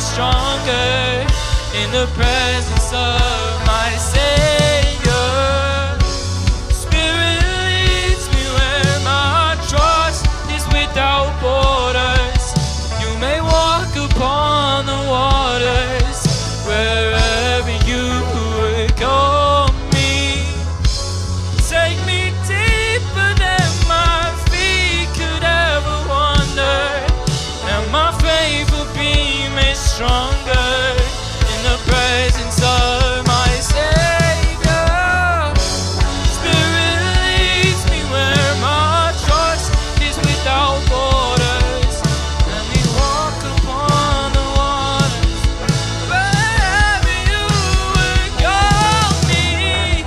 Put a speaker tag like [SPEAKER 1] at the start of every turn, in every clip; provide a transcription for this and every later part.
[SPEAKER 1] stronger in the presence of my Savior. Spirit leads me where my trust is without borders. You may walk upon the waters wherever you would call me. Take me deeper than my feet could ever wander, and my faith will be made stronger in the presence of my Savior. Spirit leads me where my trust is without borders, and we walk upon the waters wherever you would call me.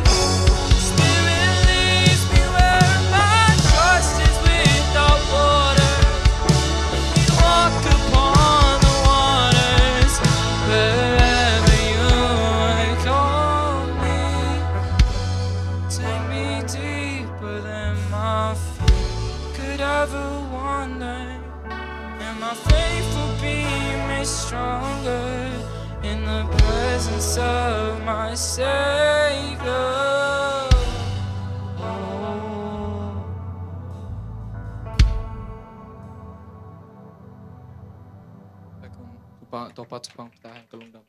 [SPEAKER 1] Spirit leads me where my trust is without borders. We walk upon the waters wherever you would call me. Take me deeper than my feet could ever wander, and my faith will be made stronger in the presence of my Savior. Topat supang pitahan kalungdam.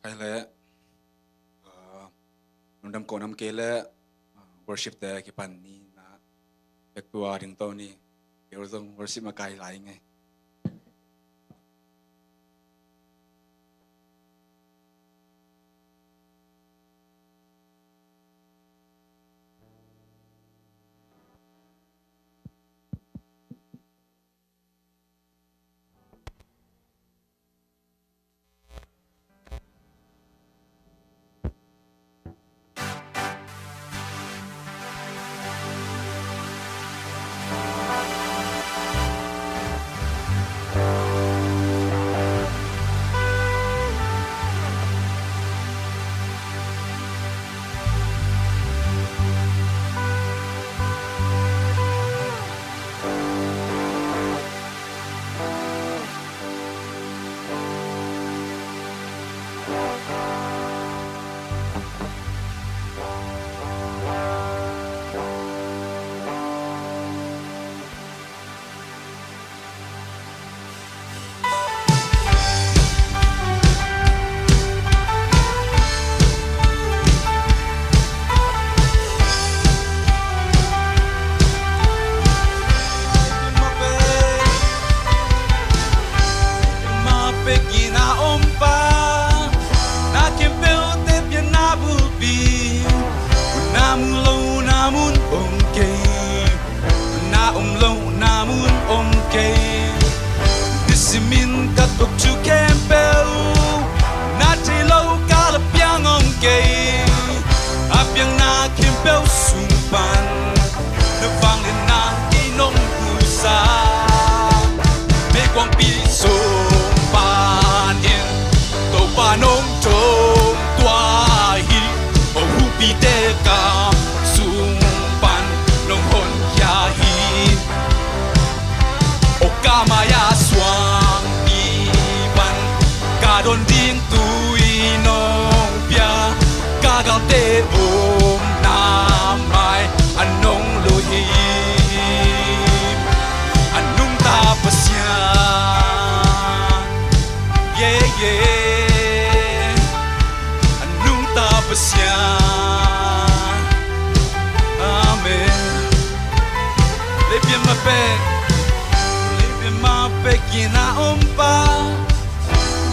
[SPEAKER 2] Kaya nundam ko nam kele worship te kipan ni na ektua ring to ni yorong worship makai lai ngai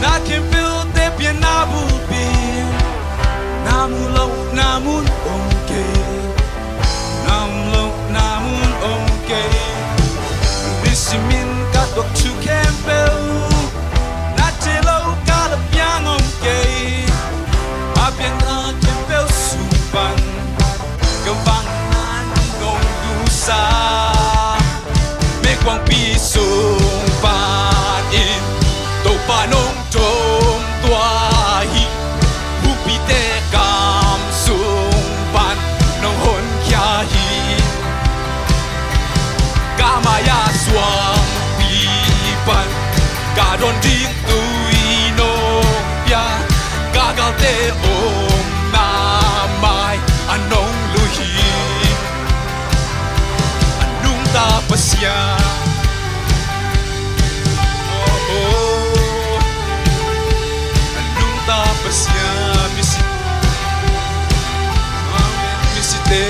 [SPEAKER 2] Na can feel the piano beat. Namu lo na namun okay namun okay bisimin ka dok chu campbell na chelo ka la piang okay apiang na campbell supan ka vang nan ngong du sa me quang pi sung pan in to panong trong tua hi hu pi te cam sung pan nong hon kya hi ka maya suang pi pan ka don ding tui no ya ka gal te om na mai anong lu hi anung ta pasya anung ta pasya misite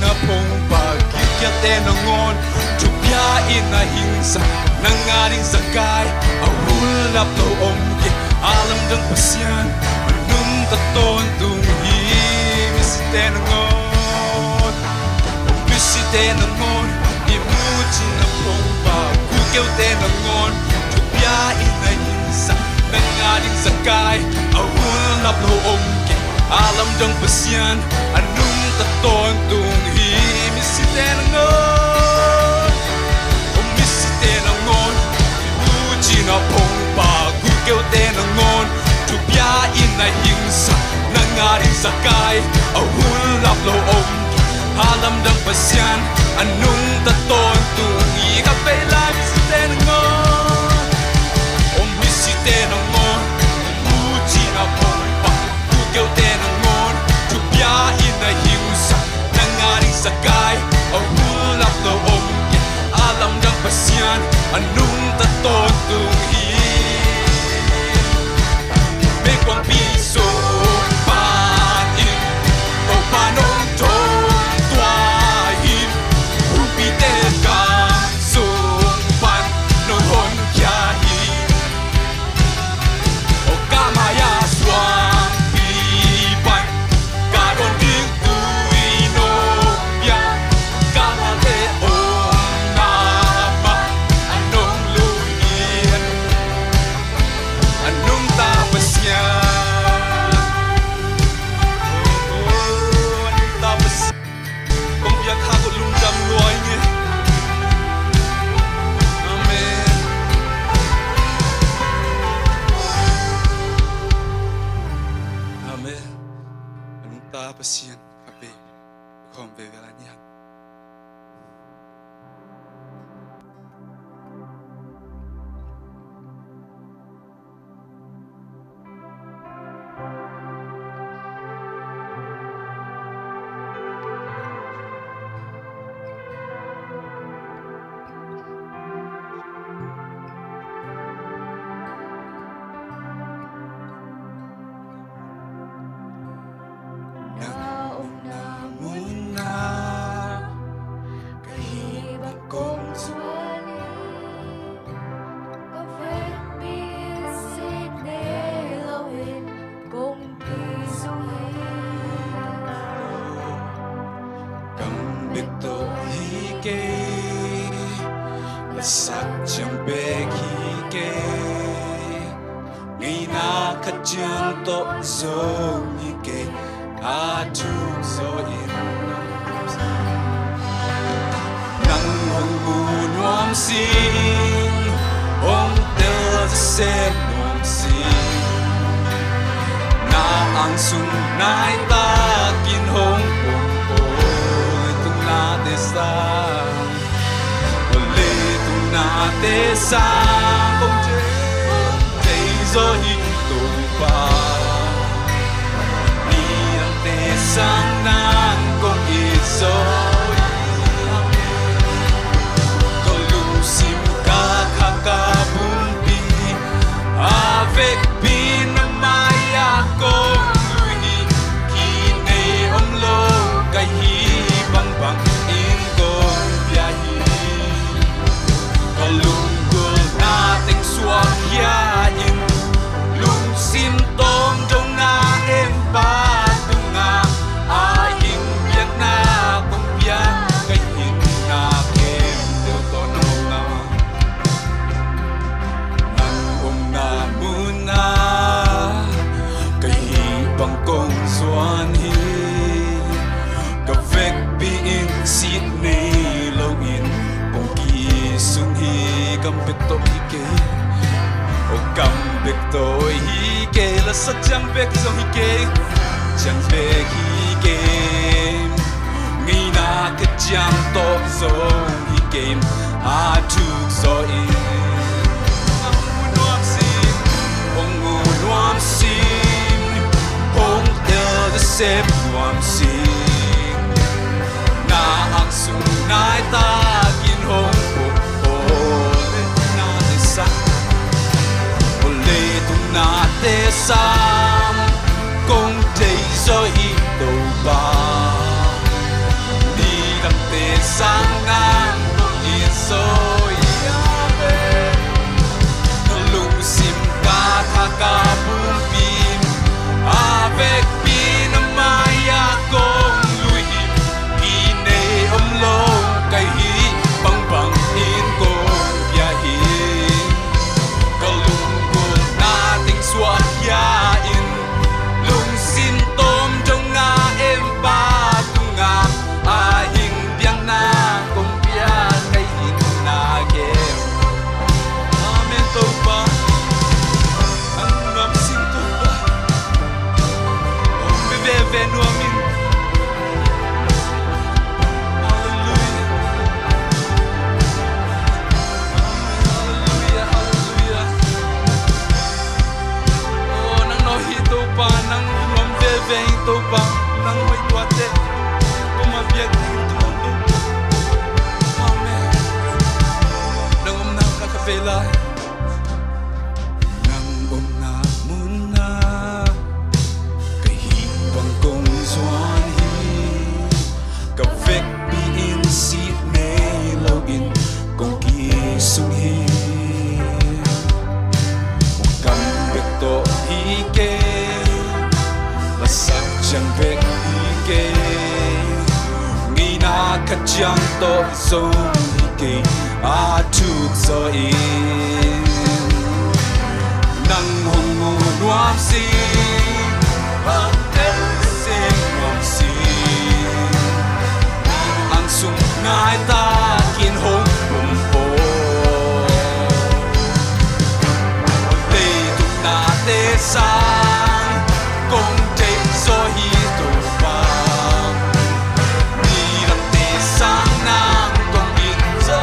[SPEAKER 2] na pong pagkikya tenangon Chupya ina hingsa nangaring sakay Ahulap to omke alam dang pasyan Anong taton tunghi Misi tenangon Misi tenangon Imuji na pong pagkikya tenangon Chupya ina hingsa nangaring sakay Ahulap to omke alam dang pasyan Anong taton tunghi Misi tenangon Misi tenangon Imuji na pong pagkikya tenangon Chupya ina hingsa nangaring sakay Ahulap lo omke alam dang pasyan Anong taton tunghi Kapela misi tenangon Misi tenangon Imuji na pong pagkikya tenangon Chupya ina hingsa nangaring sakay Ahulap lo omke alam dang pasyan Anong taton tunghi May kwang piso panin O panong chong tuahin Upite kang sumpan Nong hon kyahin O kamaya swang pipan Karon ding tui no ya Kalate om nama Anong luin Anong tapas niya Anong tapas Kung biyak ako lungdam luay niya Amen Amen Anong tapas yan Kape Kung bebela niya Muna
[SPEAKER 3] Kahibag kong suwali Pag-fekpisik nilawin Kung pisuhin
[SPEAKER 2] Kambik to hike Lasak siyang beg hike Ngay nakadyang to zong hike Ajuk so in Nang hong bunuam sing Hong tel se nuam sing Na ang sunay takin hong pumpo Itong natesang Ole itong natesang Kong jay zo hitong pa Sang nang kong iso Tolusim kakakabumpi Avec pinamaya kong luhi Kine omlo kahibang bang ingkong biyahi Kalunggol nating swakyain cầm bịch tội kê ô cầm bịch tội kê là sắc chẳng bịch dòng kê chẳng bịch kê nghĩ na cái chẳng tốt dòng kê à chúc rồi ông nuam xin ông theo the same nuam xin na ang sung nai ta kin hong na te sam kong te zo hi to ba ni dang te sang ngang in so ya ve no lung sim ka tha ka bum pin a ve pin ma ya kong lui ki ne om lo kai hi bang bang in ko ya hi suak ya in lung sin tom trong nga em ba tung nga a hing biang na kong pia kai hin na ke amen to pa ang nam sin to pa o me ve no amin pa nang rom ve ve to pa nang mai tua te to ma biak ni to to amen nang om na ka vela nang om na mun na kai hi bang kong zuan hi ka vek bi in sit me lo in kong ki sung hi kam bek to hi ke sắc chẳng vẹn kê nghĩ na khát chẳng tội dâu kê a chúc rồi nắng hồng ngô nuam si băng em xem nuam si ang sung ngai ta kiên hồng bùm bồ tê tung na tê sang công so hi to pa ni ram te sang nang tong in zo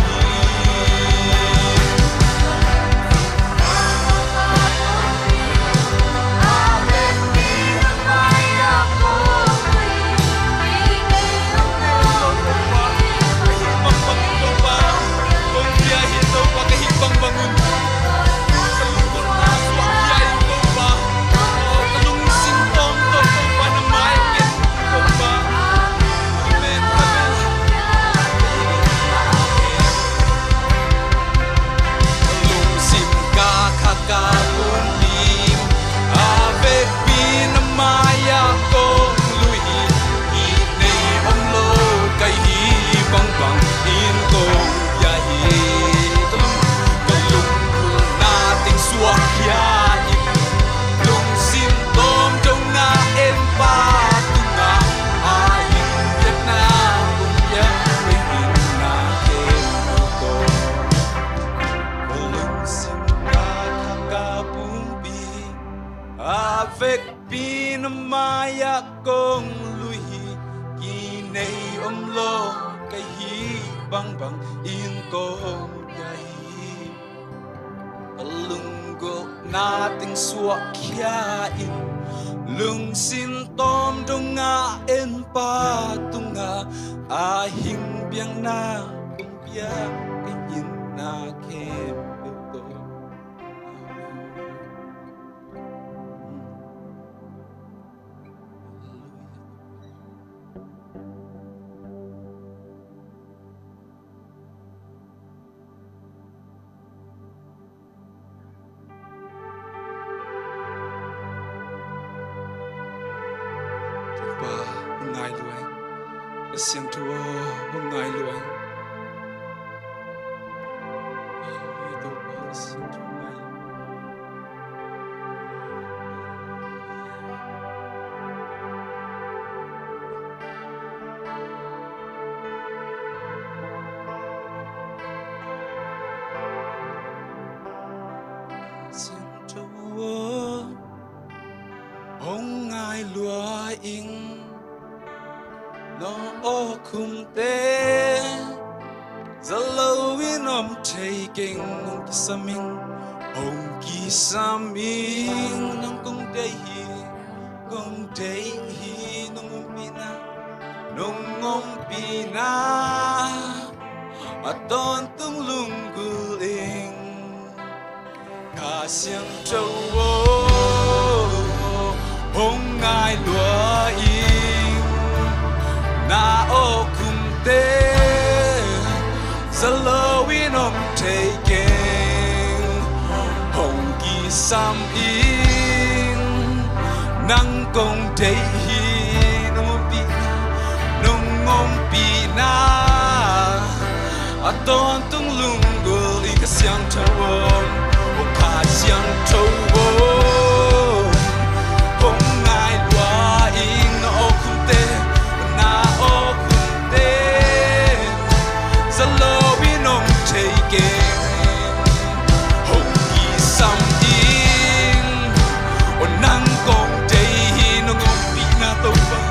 [SPEAKER 2] hi a ve ni mai a ko ni ni ne om to pa kong dia hi to pa ka hi bang bangun vek pin maya kong lui ki nei om lo kai hi bang bang in kong ya hi lung go na ting suak kya in lung sin tom dong nga en pa tung nga a hing biang na tung bia kai in na ke ngai luang siang tua ngai luang itu siang tua ngai in no o khum te zalo in om taking nong kisaming ong kisaming nong kong day hi nong pina aton tung lung guling ca xiang châu hong ngai lúa in na ô khum te zalo in om taking hong ki sam in nang kong day hi nong pina aton tung lung gul i ka siang tawon o ka siang tawon hong ngai lua in na o khum te zalo in om taking hong ki sam in o nang kong day hi nong om pina tawon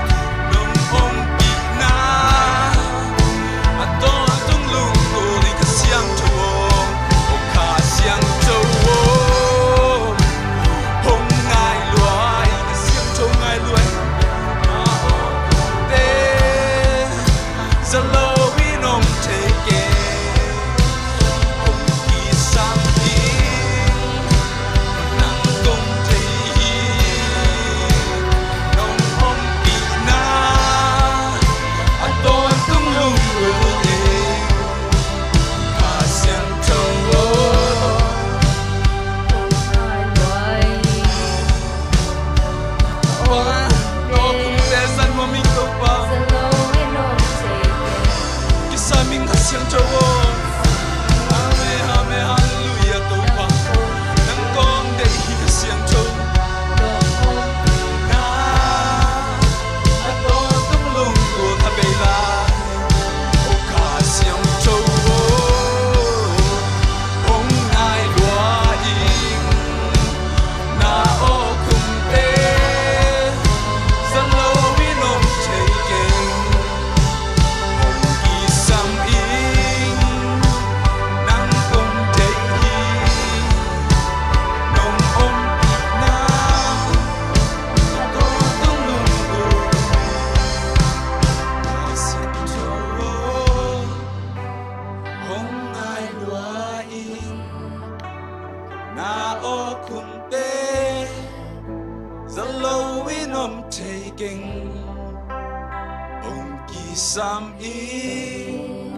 [SPEAKER 2] Sam in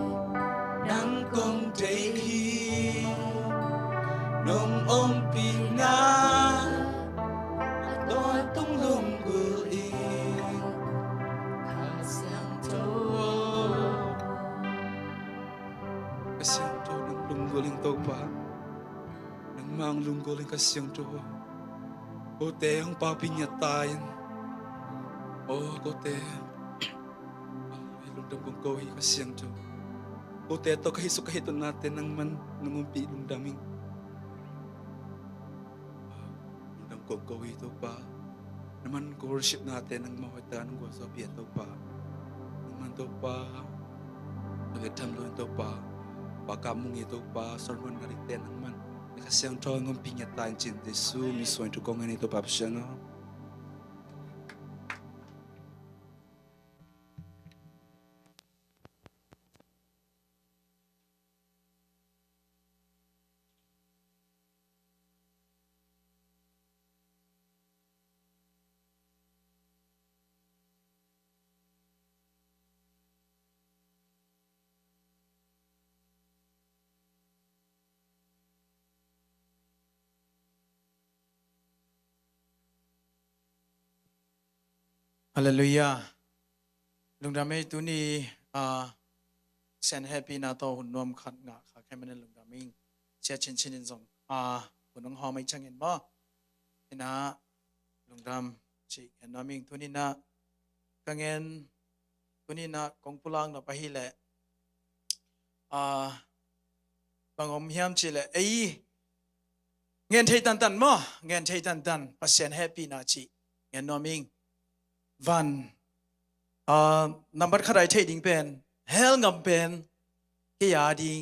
[SPEAKER 2] nang kong day hi nong om pina aton tung lung gul in ka siang to nang lung guling to pa nang mang lung guling ka siang to o te ang papinyatayan o ko te dong kong kohi ka siyang to. O teto kahito natin ng man nangumpi daming. Dong kong kohi to pa. Naman ko worship natin ng mahutan ng gwaso to pa. Naman to pa. Nagatamlo to pa. Pakamong ito pa. Sorman nariten ng man. Nakasiyang to ang ngumpinya tayo chin Jesu. Miswan to kong ganito pa siya no.
[SPEAKER 4] Hallelujah. Lungdamay tu ni sen happy na to hunom khat nga kha khamen lungdaming sia chin chin zong hunong ho mai changin ba ina lungdam chi enaming tu ni na kangen tu ni na kongpulang na pahile bangom hiam chi le ei ngen thei tan tan mo ngen thei tan tan pasien happy na chi enaming วันnumber ขดายเทดิงเป็นเฮลงำเป็นที่ยาดิง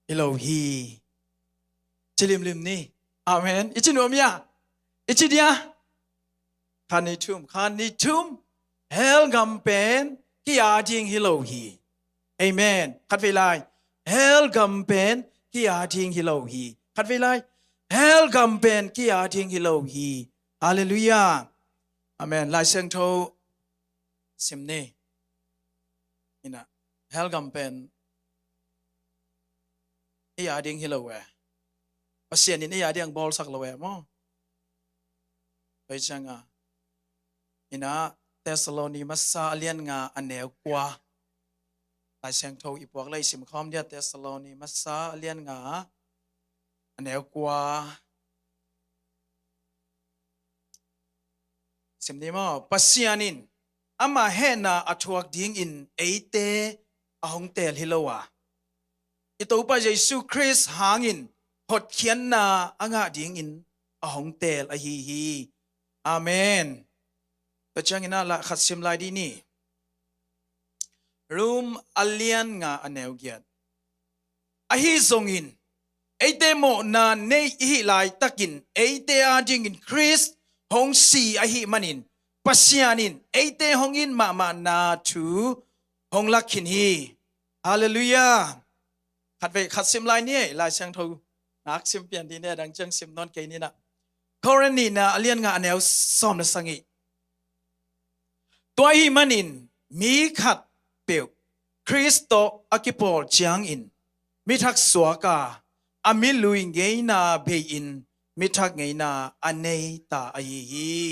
[SPEAKER 4] อิโลฮีจิลิมลิมนี่อาเมนอิจิโนมียอิจิเดียคานิทุมเฮลงำเป็นที่ยาดิงฮิโลฮีเอเมนคัดเวลาเฮลกำเป็นที่ยาดิงฮิโลฮีคัดเวลาเฮลกำเป็นที่ยาดิงฮิโลฮีฮาเลลูยาอาเมนลายเสียงโทสิมนี่นี่นะเฮลกำเป็นที่ยาดิงฮิโลเวปัสเซียนนี่ยาดิงบอลสักโลเวมั้งไปจังอ่ะนี่นะเทสโลนีมัสซาเลียนงาอันเนวกว่าลายเสียงโทอีพวกเลยสิมคอมเดียเทสโลนีมัสซาเลียนงาอันเนวกว่าสิมนี่มั้งปัสเซียนินอามาเฮนาอัทวกดิ้งอินเอเตอหงเตลฮิโลวาอิตัวปัจเยซูคริสต์หางอินหดเขียนนาอ่างดิ้งอินอหงเตลอฮีอาเมนแต่จังอินาละขัดสิมลายดีนี่รูมอัลเลียนงาอันเนวเกียดอฮีทรงอินเอเตโมนาเนฮิลายตักินเอเตอาดิ้งอินคริสต์หงสีอฮีมันินปัสยานินเอเตหงอินมานาทูหงลักขินฮีฮาเลลูยาขัดไปขัดสิมลายนี่ลายเสียงทูนักสิมเปลี่ยนดีเนี่ยดังจังสิมนอนเกนี่นะกรณีนะเลียนงาแนวซ้อมนะสังอีตัวฮีมันินมีขัดเปียวคริสโตอากิโปลจางอินมิทักสวกาอามิลุยเงยนาเบยินมิทักเงยนาอันเนตาอายี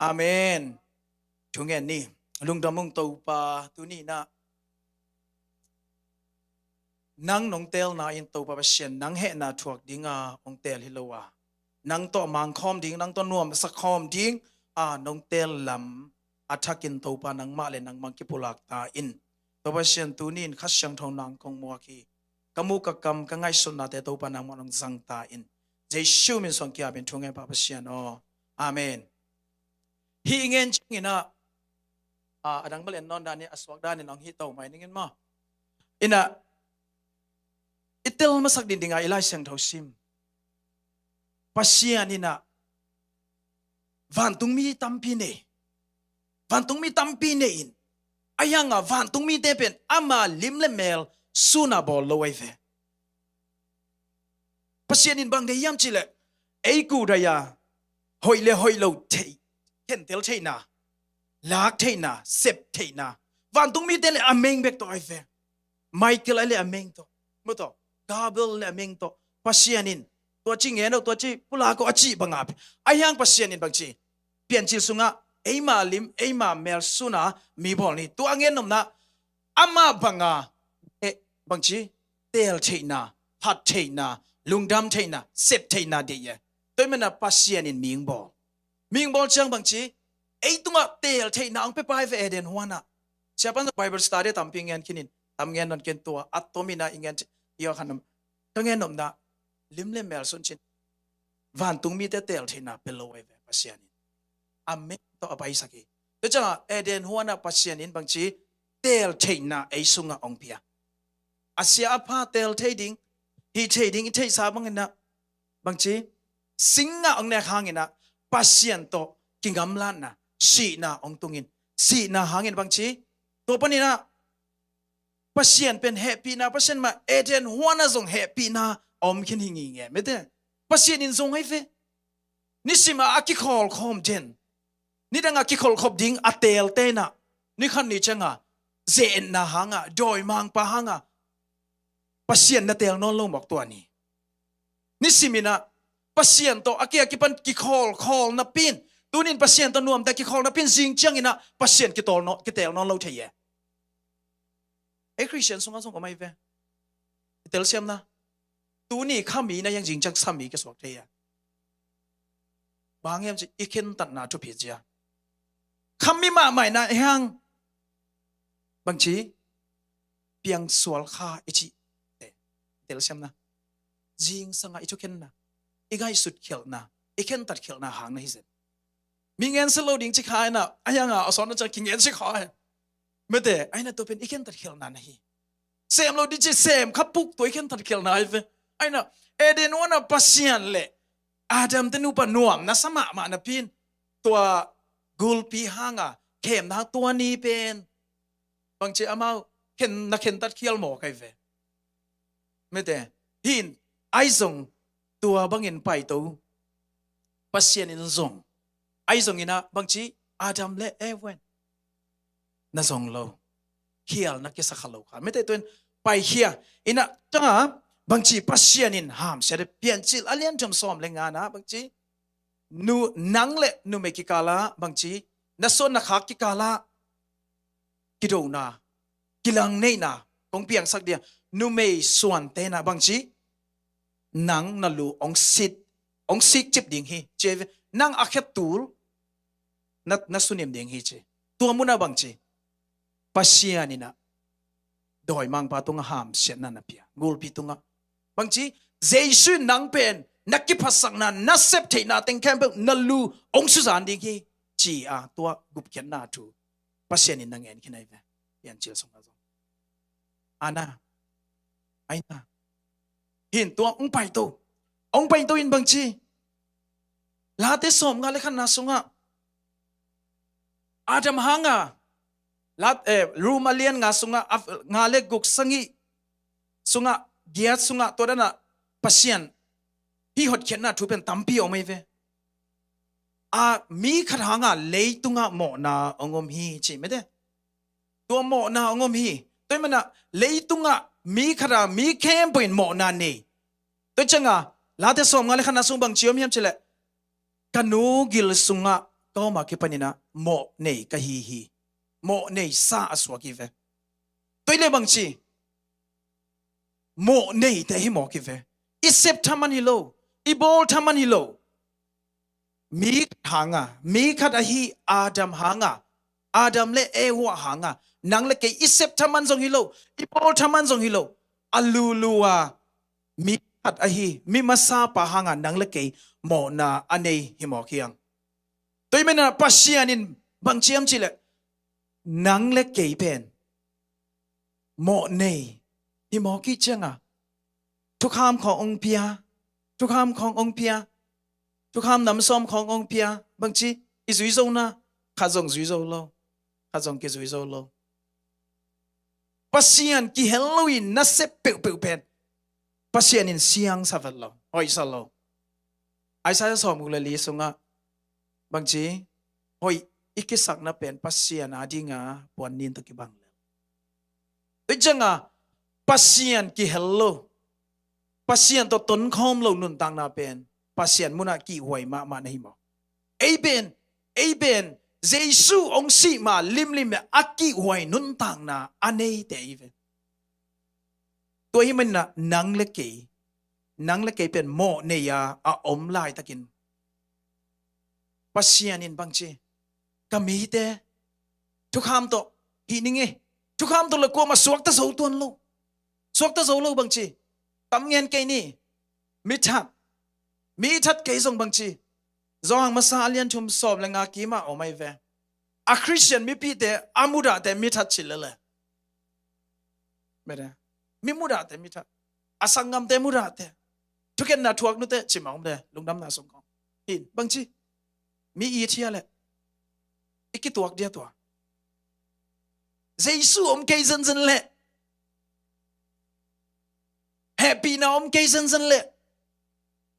[SPEAKER 4] อาเมนทุกแง่นี่ลุงดำมุงตัวปาตัวนี้นะนังนงเตลนาอินตัวปาเชียนนังเฮนาถวกดิ้งองเตลฮิโลวานังตัวมังคอมดิ้งนังตัวนวมสักคอมดิ้งนงเตลลำอัฐกินตัวปานังมาเลนังมังกิปุลักตาอินตัวปาเชียนตัวนี้ขัดช่างทองนังคงมัวคีกมุกกำกังไงสุนนะแต่ตัวปานังมังสังตาอินเจชูมินสงกียเป็นทุกแง่ปาเชียนอาเมนฮีเงินจิงนะอดังเบลนนอนดานี่อสวกดานี่น้องฮีโตไหมนี่เงินมั้งอินะอิตเตลมาสักดินดิงไอไลเสียงเท่าซิมปัสเซียนี่นะวันตุงมีตัมพีเนวันตุงมีตัมพีเนอินอายังวันตุงมีเดเป็นอามาลิมเลเมลซูนาบอลโลเวเฟปัสเซียนินบางเดียมจิเลไอกูดายาหอยเลหอยโลเทเห็นเตลเทนาลักเทนาเซปเทนาวันตุงมีเตลอเมงเบกตัวไอเฟไมเคิลเลอเมงตัวมุตโตกาเบลเลอเมงตัวปัสเซียนินตัวจริงเห็นตัวจริงปุลาก็อจิบังอาบอายังปัสเซียนินบางจีเปลี่ยนจิลสุงะไอมาลิมไอมาเมลสุนามีบอลนี่ตัวเงินนมนะอามาบังอาบางจีเตลเทนาพัดเทนาลุงดำเทนาเซปเทนาเดียตัวมันนะปัสเซียนินมิงบอลมิงบอลจังบางทีไอ้ตัวเตลเทนางไปไปเอเดนหัวน่ะเชื่อป่ะไบเบิลสตาร์เดตามพิงเงินคินินตามเงินนั่นเกินตัวอัตโตมินาอิงเงินยอขันนตั้งเงินนมนะลิมเลเมลสุนชินวันตุงมีเตลเทนาเปโลเวปัสยานินอเมตัวไปสักทีเดี๋ยวจังเอเดนหัวน่ะปัสยานินบางทีเตลเทนาไอซุงะองเปียอาเซียพาเตลเทดิงฮีเทดิงเทสาบังเงินนะบางทีสิงะองเนี่ยข้างเงินนะปัสยานโตกิงกำลันนะสีนาองตุงินสีนาหางินบางทีตัวปนินะปัสยานเป็นแฮปปี้นะปัสยานมาเอเดนหัวน่ะส่งแฮปปี้นะอมขินหิงิงเงี้ยไม่ได้ปัสยานินส่งให้เฟนี่สิมาอากิคอลคอมเจนนี่ดังอากิคอลคอบดิ้งอัตเตลเตนะนี่ขันนี่จังเจนนะหางดอยมังปะหางปัสยานนาเตลนอนลงบอกตัวนี้นี่สิมินะปัสยานโตอากิปันกิคอลนับปินตัวนี้ปัสยานตัวนวมแต่กิคอลนับปินจริงจังอินะปัสยานกิตอลนอนเล่าเทียไอ้คริสเตียนส่งก็ไม่เว้เตลเซียมนะตัวนี้ข้ามีนะยังจริงจังสามีก็สวกเทียบางอย่างจะอีกเห็นตัดหน้าทุบผิดเจ้าข้ามีมาใหม่นะยังบางทีเพียงสวลข้าอิจิเตลเซียมนะจริงสังไอทุกเห็นนะอีกไงสุดเขียวนะอีกเห็นตัดเขียวนะหางนะฮิเซน มีเงินสโลดิ่งจิขายน่ะไอ้ยังอ่ะสอนอาจารย์กินเงินจิขายไม่แต่ไอ้น่ะตัวเป็นอีกแค่ตัดเขียวนั่นฮีเซมเราดิจิเซมขับปุกตัวอีกแค่ตัดเขียวนั่นไอ้น่ะเอเดนวันน่ะปัสยันเละอาดัมเตนูปนวมนะสมะมานะพินตัวกูลปีหางอ่ะเข้มนะตัวนี้เป็นบางทีอามาเห็นนักเห็นตัดเขียวหมอใครเวไม่แต่หินไอ้ส่งตัวบางเงินไปตัวปัสยันอินส่งไอ้ส่งอินะบางทีอาดัมเละเอเวนน่าส่งเราเขียวนักเกษตรเราค่ะไม่แต่ตัวไปเขียอินะจังอ่ะบางทีปัสยันินหามเสด็จเปลี่ยนจิตอะไรจำซ้อมเล่นงานนะบางทีนูนังเละนูไม่กิกาลาบางทีน่าสนนักขักกิกาลากิโดนากิลังเนน่ะคงเพียงสักเดียวนูไม่ส่วนเตนะบางทีนังนั่นลูองสิจิบดิ่งฮีเจนังอาเขตูลนัสุนิมดิ่งฮีเจตัวมุนาบางทีปัสยันินะโดยมังปาตุงหามเสียนันนะเพียงูลพิตุงบางทีเจสุนังเป็นนักกิพัสังนันนักเซปเทนาเต็งแคมเปนัลลูองสุสานดิ่งฮีจีอาตัวกุบเขียนนาทูปัสยันินังเงินขี้ไหนเวยันเชื่อสงฆ์อานาไอ้นาเห็นตัวองไปตัวอินบางทีลาเตสอมงาเลขันนาสงะอาดัมหางะลารูมาเลียนงาสงะงาเลกุกสังกีสงะเกียรสงะตัวนั้นน่ะปัสยันพี่หดเขียนน่ะถูเป็นตัมพีออกมาเวมีขดหางะเลยตุงะหมอนาองอมฮีใช่ไหมเด้ตัวหมอนาองอมฮีตัวมันน่ะเลยตุงะมีขดามีแคมเป็นหมอนานี่ตัวจังอ่ะลาเตสอมงาเลขันนาสงบังเชียวมีมเชลกันนูกิลสงะก็มาคิดปนินะหมอนี่กะฮีหมอนี่ซาอสวกิเวตัวเลยบางทีหมอนี่แต่ให้หมอกิเวอิเซปทามันฮิโลอิโบลทามันฮิโลมีหางะมีขัดฮีอาดัมหางะอาดัมเลเอหัวหางะนังเลเกอิเซปทามันซงฮิโลอิโบลทามันซงฮิโลอัลลูลัวมีขัดฮีมีมาซาปะหางะนังเลเกหมอนาอันนี้ฮิหมอเคียงตัวมันน่ะปัสยานินบางเชียมจิเลนังเล็กเก๋เป็นหมอเนยฮิหมอกี้จังอ่ะทุกคำขององค์เพียทุกคำขององค์เพียทุกคำนำซ้อมขององค์เพียบางทีอิสุยโซนะข้าจงสุยโซโลข้าจงกิสุยโซโลปัสยานกิเฮลโลวินนัสเซเปิวเป็นปัสยานินเสียงสับโลโอ้ยสัลโลไอ้สายซ้อมกุลลีสงะบางทีโอ้ยอีกสักนับเป็นปัสยานอาดิงาปวนนินตะกิบังเลยด้วยจังอ่ะปัสยานกิเฮลโลปัสยานตัวต้นคอมโลนุนตังนาเป็นปัสยานมุนักิหวยมาในหิมะเอเป็นเจสุองค์สีมาลิมอักกิหวยนุนตังนาอันนี้แต่อีเวนตัวหิมันน่ะนังเล็กเป็นโมเนียอาอมลายตะกินปัสยานินบางทีก็มีแต่ทุกคำตัวฮีนิ่งทุกคำตัวละกลัวมาสวกตะโซตัวโลสวกตะโซโลบางทีตำเงินไกนี่มิทัดไกส่งบางทีจองมาซาเลียนชุมสอบและงากีมาเอาไม่เวอะคริสเตียนมีปีแต่อามุดาแต่มิทัดชิลเลยไม่ได้มีมุดาแต่มิทัดอาสังกัมแต่มุดาแต่ทุกคนน่าทวกนู่นแต่ชิมเอาไม่ได้ลุงดำน่าสงของหินบางทีมีอีเทียเลยอีกตัวเดียวตัวเจสุอมเกยซันเล่แฮปปี้นะอมเกยซันเล่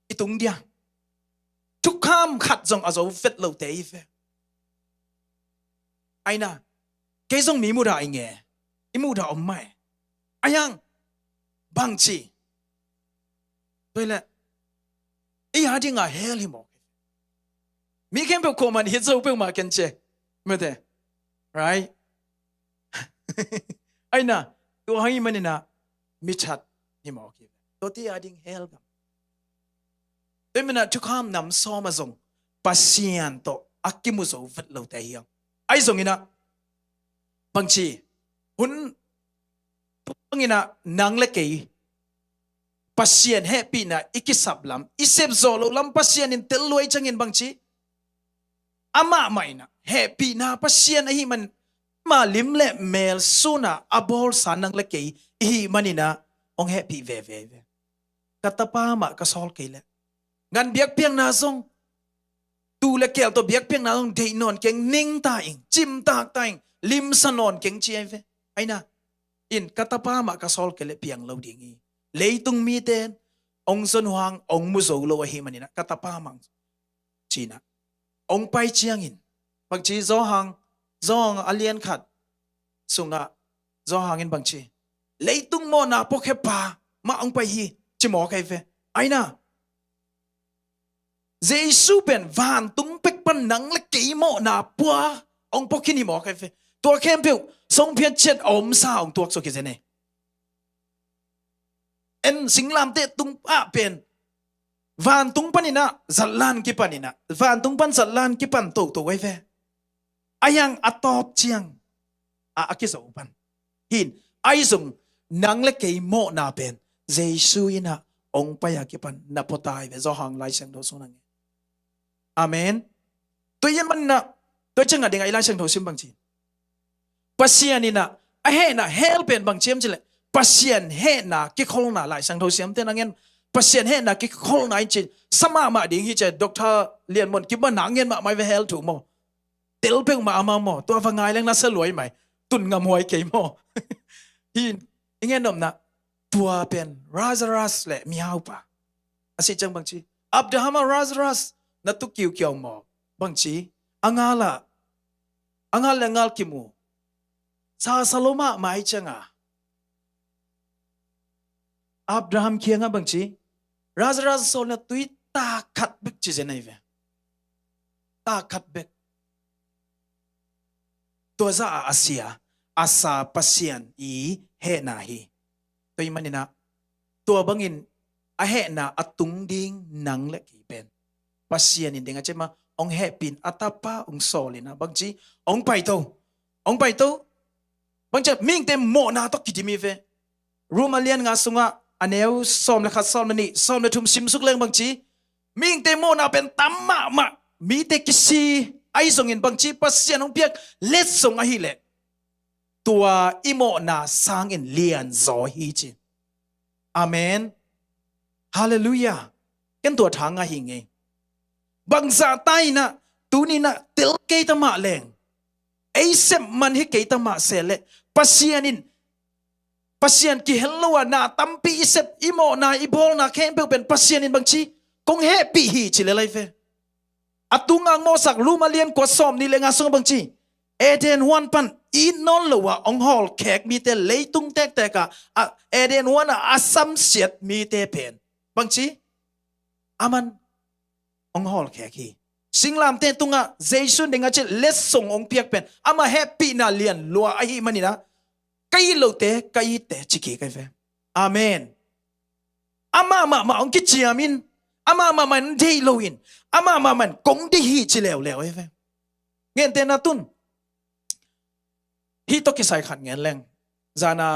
[SPEAKER 4] อีตุงเดียทุกคำขัดจงอาจจะเฟดเราเตยเฟไอ้น่ะเกยจงมีมุดาอีเงี้ยอีมุดาอมไม่ไอ้ยังบางทีด้วยแหละไอ้หาที่งาเฮลิมอกมีแค่เพื่อความมันเห็นเจ้าเพื่อมากันเจไม่ได้ right ไอ้น่ะตัวให้มันน่ะมิชัดหิมอกตัวที่อาดิ้งเฮลกันแต่มันน่ะทุกคำนำซ้อมาส่งปัสยานโตอักกิมุโซฟัดเราแต่ยังไอ้ส่งนี่นะบางทีหุ่นบางทีนะนางเล็กปัสยานแฮปปี้นะอีกสับลำอีเซฟโซโลลำปัสยานินเตลวยจังเงินบางที ama mai na happy na pasien hi man ma lim le mel suna abol sanang le ke hi manina ong happy ve ve ve katapa ma ka sol ke le ngan biak piang na song tu le kel to biak piang na song dei non keng ning ta ing chim ta ta ing lim sanon keng chi ve aina in katapa ma ka sol ke le piang lo ding hi leitung mi ten ong son huang ong mu zo lo hi manina katapa mang china ong pai chiang in bang chi zo hang zong alien khat sunga zo hang in bang chi leitung mo na po khe pa ma ong pai hi chi mo kai ve aina Giêsu ben van tung pek pan nang le ke mo na pua ong po kini mo kai ve tua khem piu song phian chet om sa ong tuak so ke ne en singlam te tung a pen van tung panina zallan ki panina van tung pan zallan ki pan to wai ve ayang atop chiang a akiso pan hin ai zung nang le ke mo na pen Giêsu ina ong pa ya ki pan na potai ve zo hang lai sang do so nang amen to yan man na to changa ding ai lai sang do sim bang chi pasian ina a he na help pen bang chem chile pasien he na ki khol na lai sang do sim te nangen pasien he na ki khol na chin sama ma ding hi che doctor lian mon ki ba na ngen ma mai ve hel tu mo tel peng ma ama mo to va ngai lang na sa loi mai tun ngam hoi ke mo hin ingen nom na tua pen Lazarus le mi hau pa asi chang bang chi Abraham Lazarus na tu kiu kiau mo bang chi angala ngal ki mu sa saloma mai changa Abraham kianga bang chi Lazarus so na tui ta khat bek chi zenai ve ta khat bek to za asia asa pasian I he na hi toy manina to bangin a he na atung ding nang le ki pen pasian in dinga chema ong he pin atapa ong solina bangchi ong pai to bang che ming te mo na to kitimi ve rumalian nga sunga aneu som le khat som ni som le thum sim suk leng bangchi ming te mo na pen tamma ma mi te kisi ai song in bangchi pasian ong piak let song a hi le tua imo na sang in lian zo hi chi amen hallelujah ken tua thanga hi nge bangza tai na tu ni na tel ke ta ma leng ei sem man hi ke ta ma se le pasian ki hello na tampi isep imo na ibol na khem pe pen pasian in bangchi kong happy hi chi le lai fe atungang mo sak lumalian ko som ni le nga song bangchi Eden wan pan in non lo wa ong hol khek mi te leitung tek ka Eden wan asam siat mi te pen bang chi aman ong hol khek hi singlam te tunga Jason denga che les song ong piak pen ama happy na lian lua a hi manina kai lo te kai te chiki kai fe amen ama ma ong ki chiamin ama man dei lo in ama man kong de hi chi lew ai fe ngen te na tun hi to ki sai khat ngen leng zana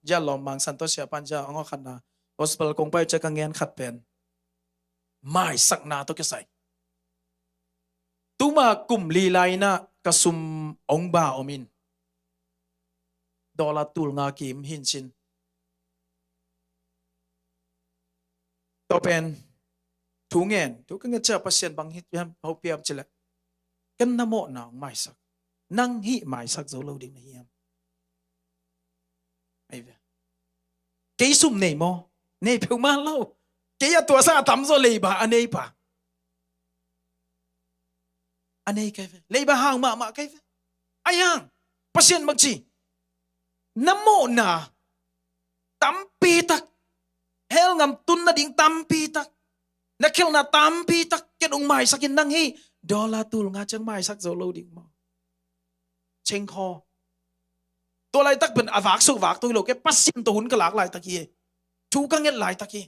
[SPEAKER 4] ja lom mang santosia panja ong khat na gospel kong pai che ka ngen khat pen mai sak na to ki sai tuma kum li lai na kasum ong ba omin dola tul nga kim hin chin to pen thu ngen tu ka nge cha pasien bang hit yam ho piam chila kan na mo na mai sak nang hi mai sak zo lo ding na hiam ai ve ke sum nei mo nei pheu ma lo ke ya tua sa tam zo le ba anei pa anei kai ve le ba hang ma kai ve ayang pasien mag chi namo na tampi tak hel ngam tun na ding tampi tak na khel na tampi tak ken ong mai sakin nang hi dola tul nga chang mai sak zo lo ding mo cheng kho to lai tak ben avak su vak to lo ke pasien to hun ka lak lai tak hi thu ka nget lai tak hi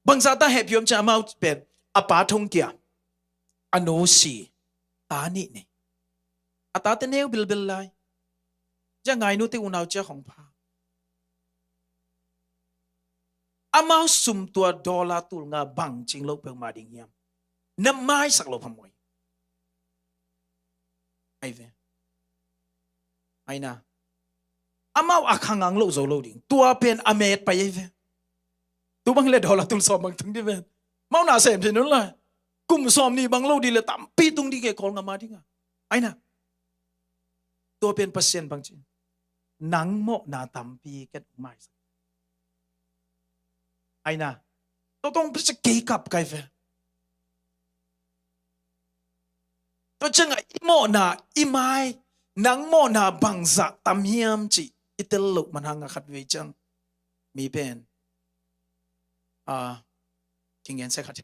[SPEAKER 4] bangza ta heb yom cha mau pen apa thong kia ano si ani ne ata te neu bil lai ja ngai nu te unau cha khong pha amao sum tua dola tul nga bang ching lo pe ma ding yam น้ำไม้สักโลพมวยไอ้เวไอ้นะอามาอักขังอังโลโซโลดิ่งตัวเป็นอเมดไปไอ้เวตัวบางเล่ดอลตุลซอมบางถึงที่เวนเมาหนาเสพที่นู้นเลยกุมซอมนี่บางโลดีเลยตามปีตุงดีเกคอลงมาที่ไงไอ้นะตัวเป็นเปอร์เซ็นต์บางจริงหนังโมนาตามปีเก็ตไม่สักไอ้นะตัวต้องพิจารณากับไกเวตัวจังไงโมนาอิไมหนังโมนาบังซักตามเฮียมจีอิตลุกมันหังขัดเวจังมีเป็นทิงเงินเสกขัด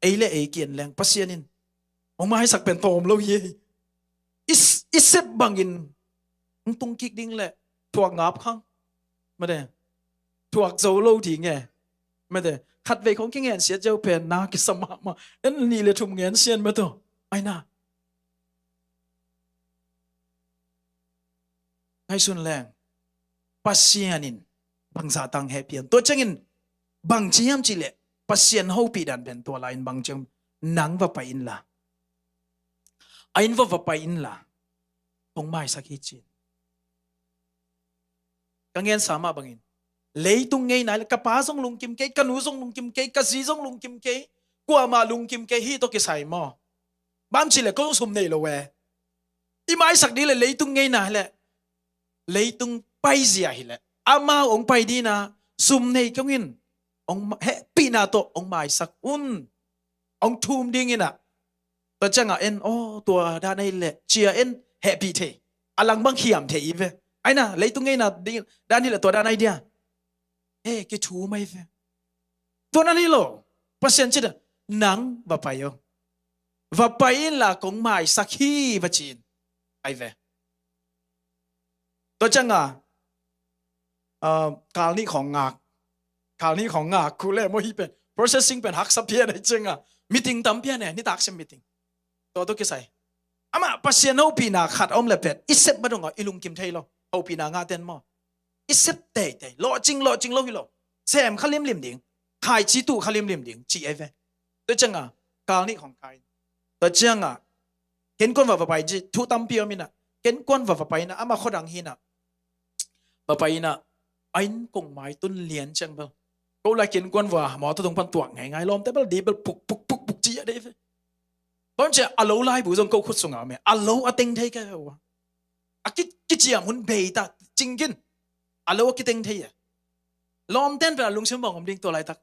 [SPEAKER 4] ไอ้เล่ไอ้เกียนแรงปัสเซียนินออกมาให้สักเป็นโตมแล้วเย่อิเซบบังอินตุงกิกดิ้งแหละถั่วงับข้างไม่ได้ถั่วโซโลทิ้งไงไม่ได้ขัดเวของกิงเงินเสียเจ้าเป็นนากิสมามาอันนี้เลยทุ่มเงินเสียนมาตัวไอ้น่าให้ส่วนแรงปัสเซียนินบางสาตังแฮปปี้ตัวจังอินบางจีมจีเล่ปัสเซียนฮูปีดันเป็นตัวลายบางจังหนังว่าไปอินละไอ้นว่าไปอินละตรงไม่สักทีจีนกังเงินสามารถบางอินเลยตรงไงไหนกระป๋าส่งลุงกิมเกยกนูส่งลุงกิมเกยกระสีส่งลุงกิมเกยกว่ามาลุงกิมเกยฮีตัวกิใส่หม้อบางจีเล่ก็ต้องสมเนยละเวอีไม่สักดีเลยตรงไงไหนแหละเลยตรงไปเสียหิแหละอามาองไปดีนะซุมในก็งินองเฮปีนาโตองไม่สักองทูมดิ้งอินะตัวจังอ่ะโอ้ตัวด้านในแหละเชียแฮปปี้เทอลังบังเขียมเทอีเวไอ้น่ะเลยตรงไงนะด้านนี้แหละตัวด้านในเดียกิทูไม่เวตัวนั้นนี่โลเปอร์เซ็นต์จิตหนังว่าไปyoว่าไปละคงไม่สักฮีว่าจีนไอ้เวตัวจังอ่ะการนี้ของงากคูเล่โมฮิเป็น processing เป็นฮักสับเพียนไอ้จังอ่ะ meeting ตั้มเพียนเนี่ยนี่ตักเซม meeting ตัวกี่ใส่อามาปัสเซียนเอาปีนาขัดอมเล็บเป็ดอิเซบมาดงอ่ะอิลุงกิมไทยโลเอาปีนางาเต้นมออิเซบเตยโลจริงโลฮิโลแซมขลิมดิ่งขายจีตูขลิมดิ่งจีไอเวตัวจังอ่ะการนี้ของใครตัวจังอ่ะเห็นคนว่าไปจีทุตั้มเพียวมินะเห็นคนว่าไปนะอามาขดังหินะว่าไปนะไอ้กงไม้ต้นเลียนจังเบลก็เลยกินกวนว่าหมอต้องพันตัวไงล้อมแต่เบลดีเบลปุกจีอะไรเว้ยตอนเช้าอโลไล่บุษงก็ขุดส่งเอาไหมอโลอเต็งไทยแกวะกิจยามหุ่นเบย์ตาจริงกินอโลกิเต็งไทยล้อมเต้นเป็นลุงเชื่อมบอกผมดิ้งตัวไรตัก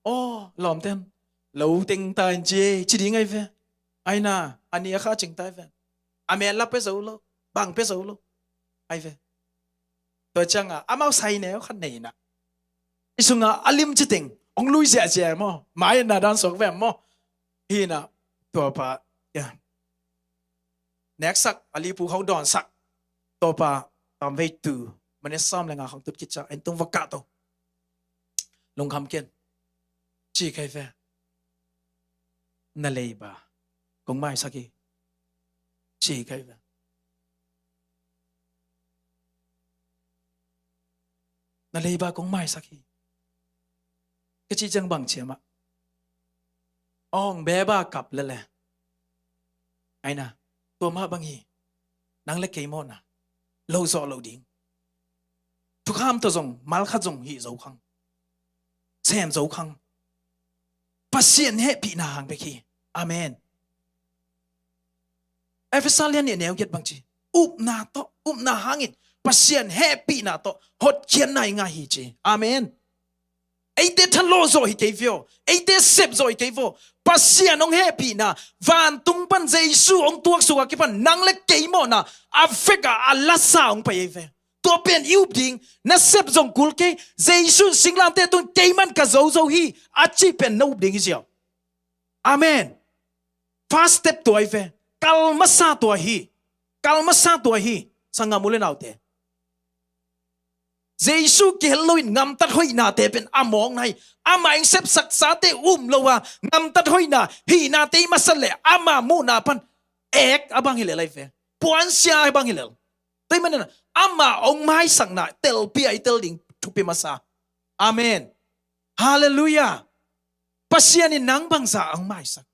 [SPEAKER 4] โอ้ล้อมเต้นเราเต็งตายเจจีดีไงเว้ยไอ้น่ะอันนี้ข้าจริงตายเว้ยอเมริกาไปสู้โลบังไปสู้โลไอ้เว้ยตัวจังอ่ะอามาใส่แนวขันไหนนะอิสุงอ่ะอลิมจิติงองลุยเสียเสียมั้งไม่น่าดันสกแวมมั้งฮีน่ะตัวป่าเน็กซักอลิปูเขาดอนซักตัวป่าตามเวตูมันเนี่ยซ้ำแรงงานของตุดกิจจ้าเอ็นตรงวักกะโตลงคำเกนจีใครเฟ่นั่นเลยบ่ากงไม่สักกี่จีใครเฟ่นั่นเลยบ้ากงไม่สักทีก็จีจังบังเชียมะอ่องเบบากับแล้วแหละไอ้น่ะตัวมาบังฮีนังเล็กเกยมอนะโลซอโลดิ้งทุกข้ามตัวจงมาลขัดจงฮีโจคังแซมโจคังปัสเซียนเฮปีนาหังไปคีอาเมนเอฟเฟซัลเลียนเนี่ยแนวเก็ตบางจีอุบนาโตอุบนาหังอินปัสเซียนแฮปปี้นะโตฮดเขียนในงาฮีจีอาเมนไอเดทันโลโซฮิเกฟิโอไอเดเซบโซฮิเกฟิโอปัสเซียนองแฮปปี้นะวันตุงปันเจซูองตัวสุกกิปันนังเล็กเกยมอนะแอฟริกาอัลลาซาองไปเอเฟตัวเป็นยูบดิงนัเซบจงกุลเกเจซูสิงลามเตตุนเกยมันกะโซโซฮีอาชีเป็นนูบดิงเสียวอาเมนฟาสเต็ปตัวเอเฟกัลมาซาตัวฮีสังกามุเลนเอาเตเจซูเกลวินงำตัดห้อยนาเตเป็นอามองในอามาอิงเซบสักษาเตโลวางำตัดห้อยนาฮีนาเตมาสเลอามามูนาพันอบางฮิเลไลเฟปวนเสียบางฮิเลเตมันนะอามาองไม้สังนาเตลปีไอเตลดิงทุปิมาซาอาเมนฮาเลลูยาปัสยานินังบังซาองไม้สัก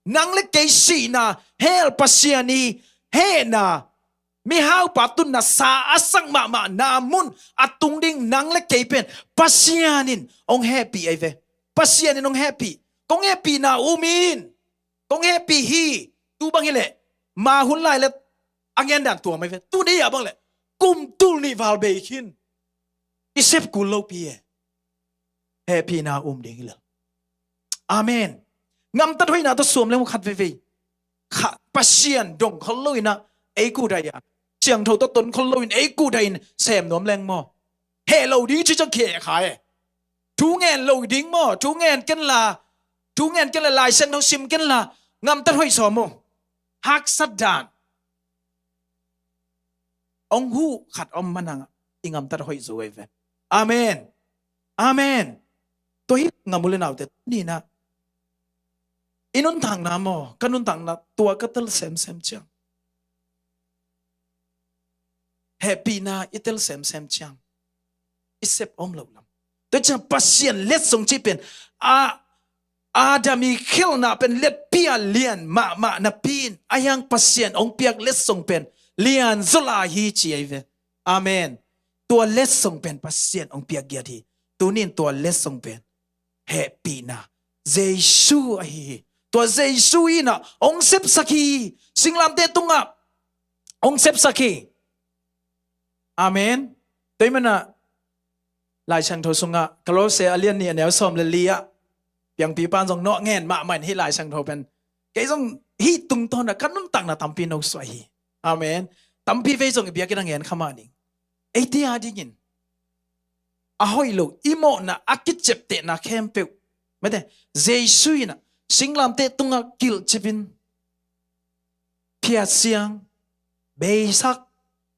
[SPEAKER 5] nang le ke si na hel pasiani he na mi hau patun na sa asang ma namun atung ding nang le ke pen pasianin ong happy ai ve pasianin ong happy kong happy na umin kong happy hi tu bang ile ma hun lai le angen dan tua mai ve tu ni ya bang le kum tul ni val be kin isep ku lo pi happy na ding le amen ngam ta thoi na to som le mo khat ve ve kha pasian dong khol loi na ei ku dai ya chiang tho to ton khol loi ei ku dai sem nom leng mo he lo ding chi chang khe khai chú ngàn lồi đính mò chú ngàn cái là lại sang đâu sim cái là ngâm tất hơi sò mồ hắc sát đàn ông hu khát ông manang ngâm tất hơi rồi về amen amen tôi ngâm lên nào thế đi na inun thằng na mò kanun thằng na tua cái tel xem chăng happy na itel xem chăng isep om lâu lắm tôi chẳng pasien let song chi pen Adami khil na pen let pia lian ma na pin ayang pasien ong piak let song pen lian zola hi chi ai ve amen tua let song pen pasien ong piak gia thi tunin tua let song pen happy na jesu ai tua jesu ina ong sep saki singlam te tunga ong sep saki amen tôi mana lại sang thầu sung kalau saya alien ni anel som le lia yang pi pan jong no ngen ma man hi lại sang thầu pen cái jong hi tung ton na kanun tang na tampi no swai hi amen tampi ve jong bia ki ngen khama ni ei ti a dingin a hoi lo imo na akit chep te na khem pe mate jesu na singlam te tunga kil chepin phia siang be sak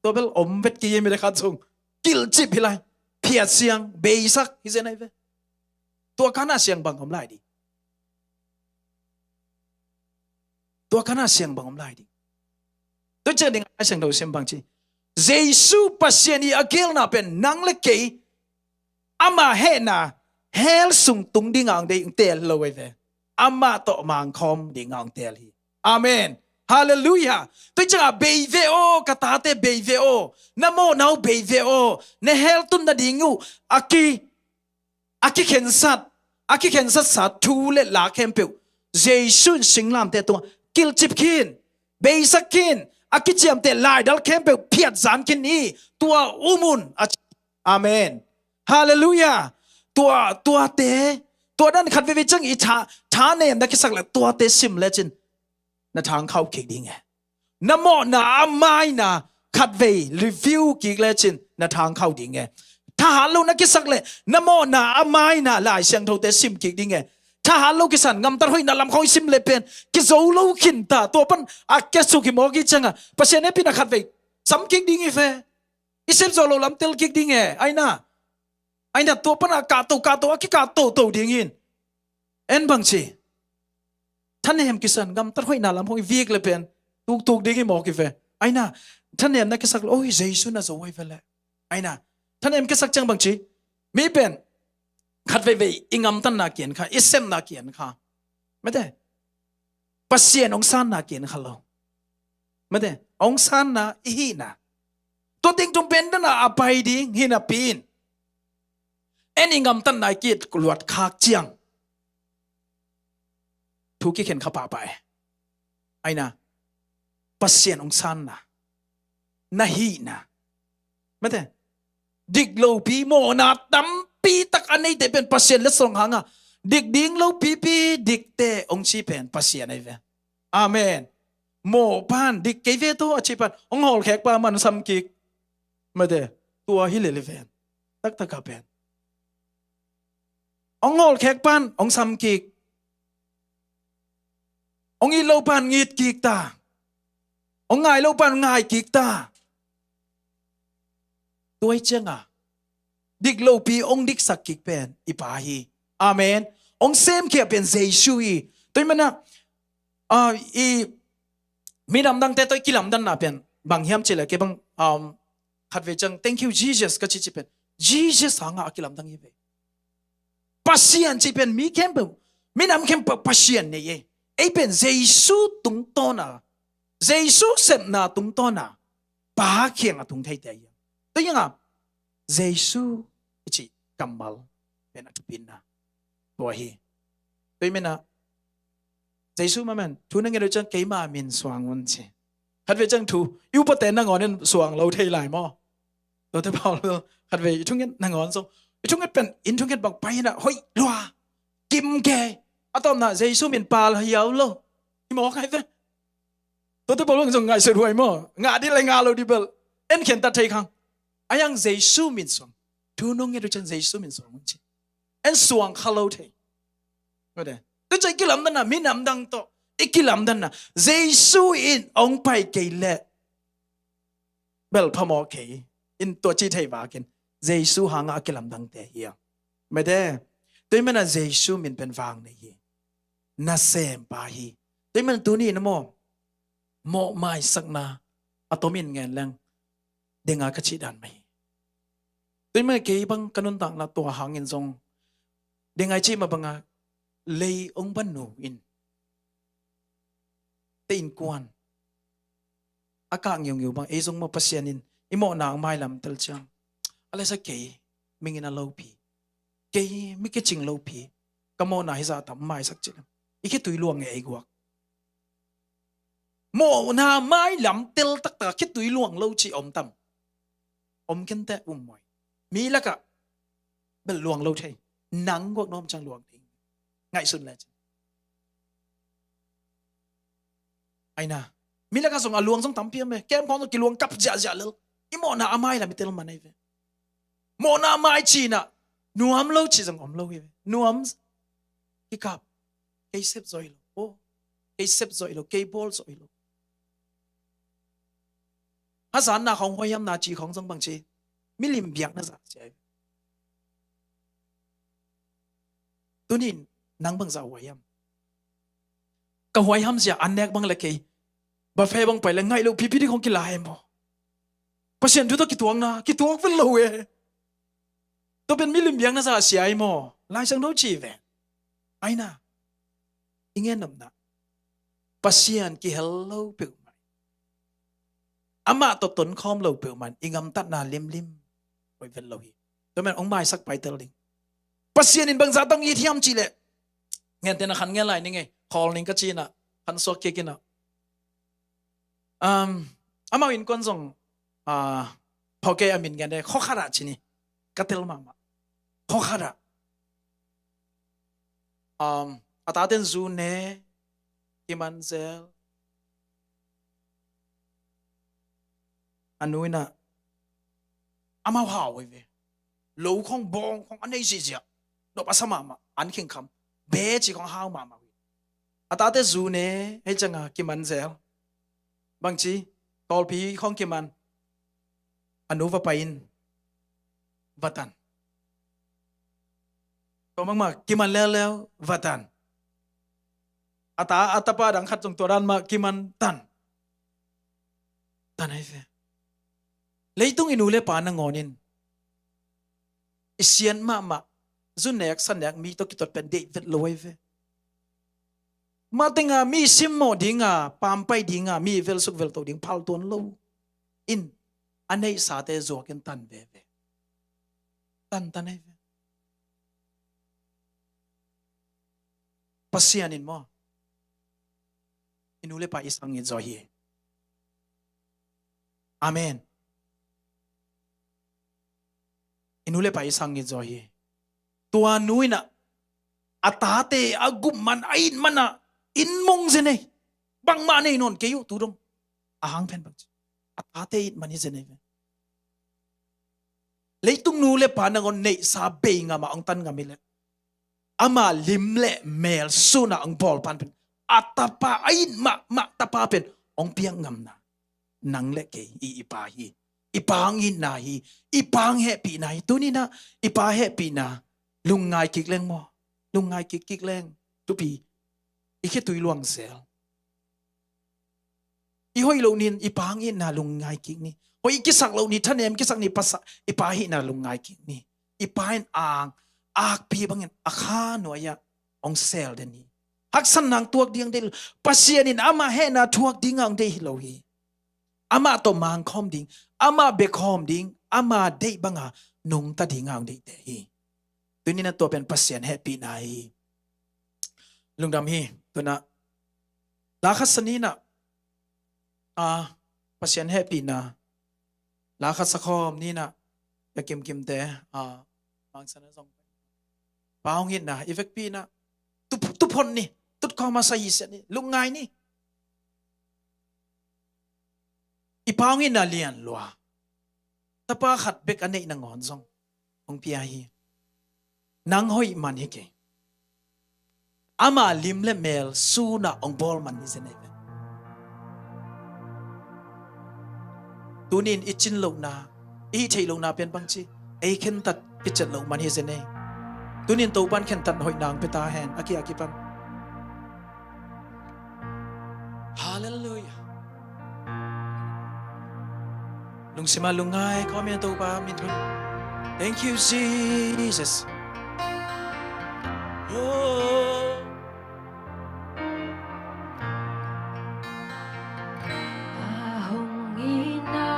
[SPEAKER 5] to bel om vet ki yemi le khat chung kil chip hi lai phiat siang be sak hi zen ai ve tua kana siang bang om lai di tua kana siang bang om lai di tôi chơi ding ai sang đầu xem bang chi jesu pasiani agel na pen nang le ke ama he na hel sung tung ding ang de tel lo ve ama to mang khom ding ang tel hi amen hallelujah tôi chẳng bê về ô kata te bê về ô namo nau bê về ô ne hel tun na dingu aki khen sat sa thu le la khem pe jesu singlam te tung kil chip kin bê sakin aki chiam te lai dal khem pe phiat zan kin ni tua umun amen hallelujah tua te tua dan khat ve chang i tha nem da ki sak la tua te sim le chin na thang khau kik ding na mo na mai na khat ve review kik le chin na thang khau ding tha halu na ki sak le na mo na mai na lai sang tho te sim kik ding tha halu ki san ngam tar hoi na lam khoi sim le pen ki zo lo khin ta to pan a ke su ki mo ki changa pasien e pina khat ve sam kik ding fe isem zo lo lam tel kik ding aina to pan a ka to ki ka to ding in en bang chiท่านเห็นกิสันกำตัดห้อยนาลำห้อยวิ่งเลยเป็นตุกดิ้งให้หมอกิเฟไอ้น่ะท่านเห็นนักกิสักโอ้ยเจสุน่ะจะไว้เฟลเลยไอ้น่ะท่านเห็นกิสักจังบางทีมีเป็นขัดไปอิงำตันนาเกียนค่ะอิเซมนาเกียนค่ะไม่ได้ปัสเซียนองซานนาเกียนค่ะเราไม่ได้องซานนาอีน่ะตัวติงจงเป็นนั่นน่ะอภัยดิ้งหินาปีนเอ็นอิงำตันนาเกียนกลวดคากเจียงทุกข์เข็นข้าป่าไปไอ้น่ะปัสเซียนองซันน่ะนาฮีน่ะไม่ได้ดิกโลปีโมนาตั้มปีตักอันนี้แต่เป็นปัสเซียนและส่งหางอ่ะดิกดิ้งโลปีดิกเตองชีเป็นปัสเซียนไอ้เว้อาเมนโมพานดิกเกเวโตอชิปันองหอลแขกปามันซัมกิกไม่ได้ตัวฮิเลเวนตักตะกาเป็นองหอลแขกปานองซัมกิกองอีโลปันงีดกิกตาองง่ายโลปันง่ายกิกตาตัวเจ้าอ่ะดิกโลปีองดิกสักกิกเป็นอีปาฮีอาเมนองเซมเขียเป็นเจสุยตัวมันนะอีมีลำดังแต่ตัวกิลำดังน่ะเป็นบางเฮียมเจเลยเก็บบางขัดเวจัง thank you Jesus ก็ชิเป็น Jesus หางอ่ะกิลำดังยี่เวปัสเซียนชิเป็นมีเข้มเปมีน้ำเข้มเปปัสเซียนเนี่ย ấy bên Giêsu tung to na Giêsu xem na tung to na ba khiêng à tung thấy đấy tôi nhớ à Giêsu chỉ cầm mal bên chụp pin na tôi hi tôi mình à Giêsu mà mình thu năng nghe được chân cái mà mình xoang vấn chứ hạt về chân thu yêu bát tên năng ngọn nên xoang lâu thay lại mò tôi thấy bảo luôn hạt về chúng cái năng ngọn xong chúng cái bên in chúng cái bằng bay na hoi loa kim kê à tôm na Giêsu mình pa là hiếu lo nhưng mà cái thế tôi thấy bảo luôn rằng ngài sẽ đuổi mò ngài đi lại ngài lâu đi bel em khen ta thấy không ai yang Giêsu mình xoang thu năng nghe được chân Giêsu mình xoang vấn chứ em xoang lâu thay vậy đấy tôi chạy cái làm đó là mình làm đằng to cái làm đó là Giêsu in ông phải cái lệ bel phàm ok in tôi chỉ thấy vào cái Giêsu hàng ở cái làm đằng thế here mà đấy tôi mình là Giêsu mình bên vàng này here na xem ba hi tôi mình tu ni nó mò mai sắc na à tôi mình nghe lăng để ngài cái chỉ đàn mày tôi mình cái băng kanun tang là tua hàng in zong để ngài chỉ mà băng à lấy ông ban nô in tin quan à cả nhiều bằng ấy giống mà pasien in imo nàng mai làm tel chang alai sa ke mình in a lâu pi ke mi ke ching lâu pi kamo na hiza tam mai sak chila iki tui luang e guak mo na mai lam tel tak ta ke tui luang lâu chi om tam om ken te moi mi la ka bel luang lâu thai nang guak nom chang luang ting ngại xuân lại ai na mi la ka song aluang song tam piam me kem kon ki luang kap ja ja lel I mo na amai la mitel manai ve mo na mai chi na nuam lo chi jang om lo ve nuam ki kap ke sep zoi lo o ke sep zoi lo ke bol zoi lo ha san na khong hoyam na chi khong jang bang chi mi lim biak na za che tunin nang bang za hoyam ka hoyam sia anek bang la ke ba fe bang pai la ngai lo pi pi di khong ki la em mo pasien tu to ki tuang na ki tuang vel lo e to ben mi lim biak na za sia ai mo lai sang do chi ve ai na ingen nam na pasien ki hello pe mai ama to ton khom lo pe man ingam tat na lim lim oi vel lo hi to men ong mai sak pai tel ding pasien in bang za tang yi thiam chi le ngen te na khan nge lai ni nge khol ning ka chi na khan so ke ki na ama in kon song phauke amin ngen de kho khara chi ni katel ma ma kho khara ata ten zu ne imanzel anuina ama hao ve lo khong bong khong anei ji ja do pasama ma an khing kham be chi khong hao ma ma ata te zu ne he changa kimanzel bang chi tol pi khong kiman anu va pain vatan to mang ma kiman leo vatan ata pa dang khat jong toran ma kiman tan ai ve leitung inu le pa na ngonin isian ma zun nek san nek mi to kitot pen de vet loi ve ma tenga mi simmo dinga pampai dinga mi vel suk vel to ding phal ton lo in anei sa te zo ken tan ve ve tan ai ve pasian in mo inule pa isang in zo hi amen inule pa isang in zo hi tua nuina atate agum man ain mana in mong zene bang ma nei non ke yu tu dong ahang pen bang atate in mani zene leitung nu le pa na ngon nei sa be nga ma ang tan nga mile ama lim le mel suna ang bol pan pen atapa ain ma tapa pen ong piang ngam na nang le ke ipa hi ipang in na hi ipang happy na hi tu ni na ipa happy na lungai kik leng mo lungai kik leng tu pi ikhe tui luang sel I hoi lo nin ipang in na lungai kik ni hoi kisak lo ni thanem kisak ni pasa ipa hi na lungai kik ni ipa in ang ak pi bangin akha no ya ong sel den ni haksan nang tuak ding de pasien in ama he na tuak ding ang de lo hi ama to mang khom ding ama be khom ding ama de banga nung ta ding ang de te hi tunin na to pen pasien happy na hi lungdam hi to na lakas sanina pasien happy na lakas sa khom ni na ya kim kim te mang sana song paong hin na effect pi na tu phon ni tut ko ma sa yis ni lungai ni ipaong hin na lian lwa tapa khat bek anei na ngon song ong pia hi nang hoi man hi ke ama lim le mel su na ong bol man ni zene tunin ichin lo na i thei lo na pen bang chi ei khen tat ichat lo man hi zene tunin to pan khen tat hoi nang peta hen aki pan hallelujah lung sima lungai kami to pa min thun thank you Jesus
[SPEAKER 3] Ahong ina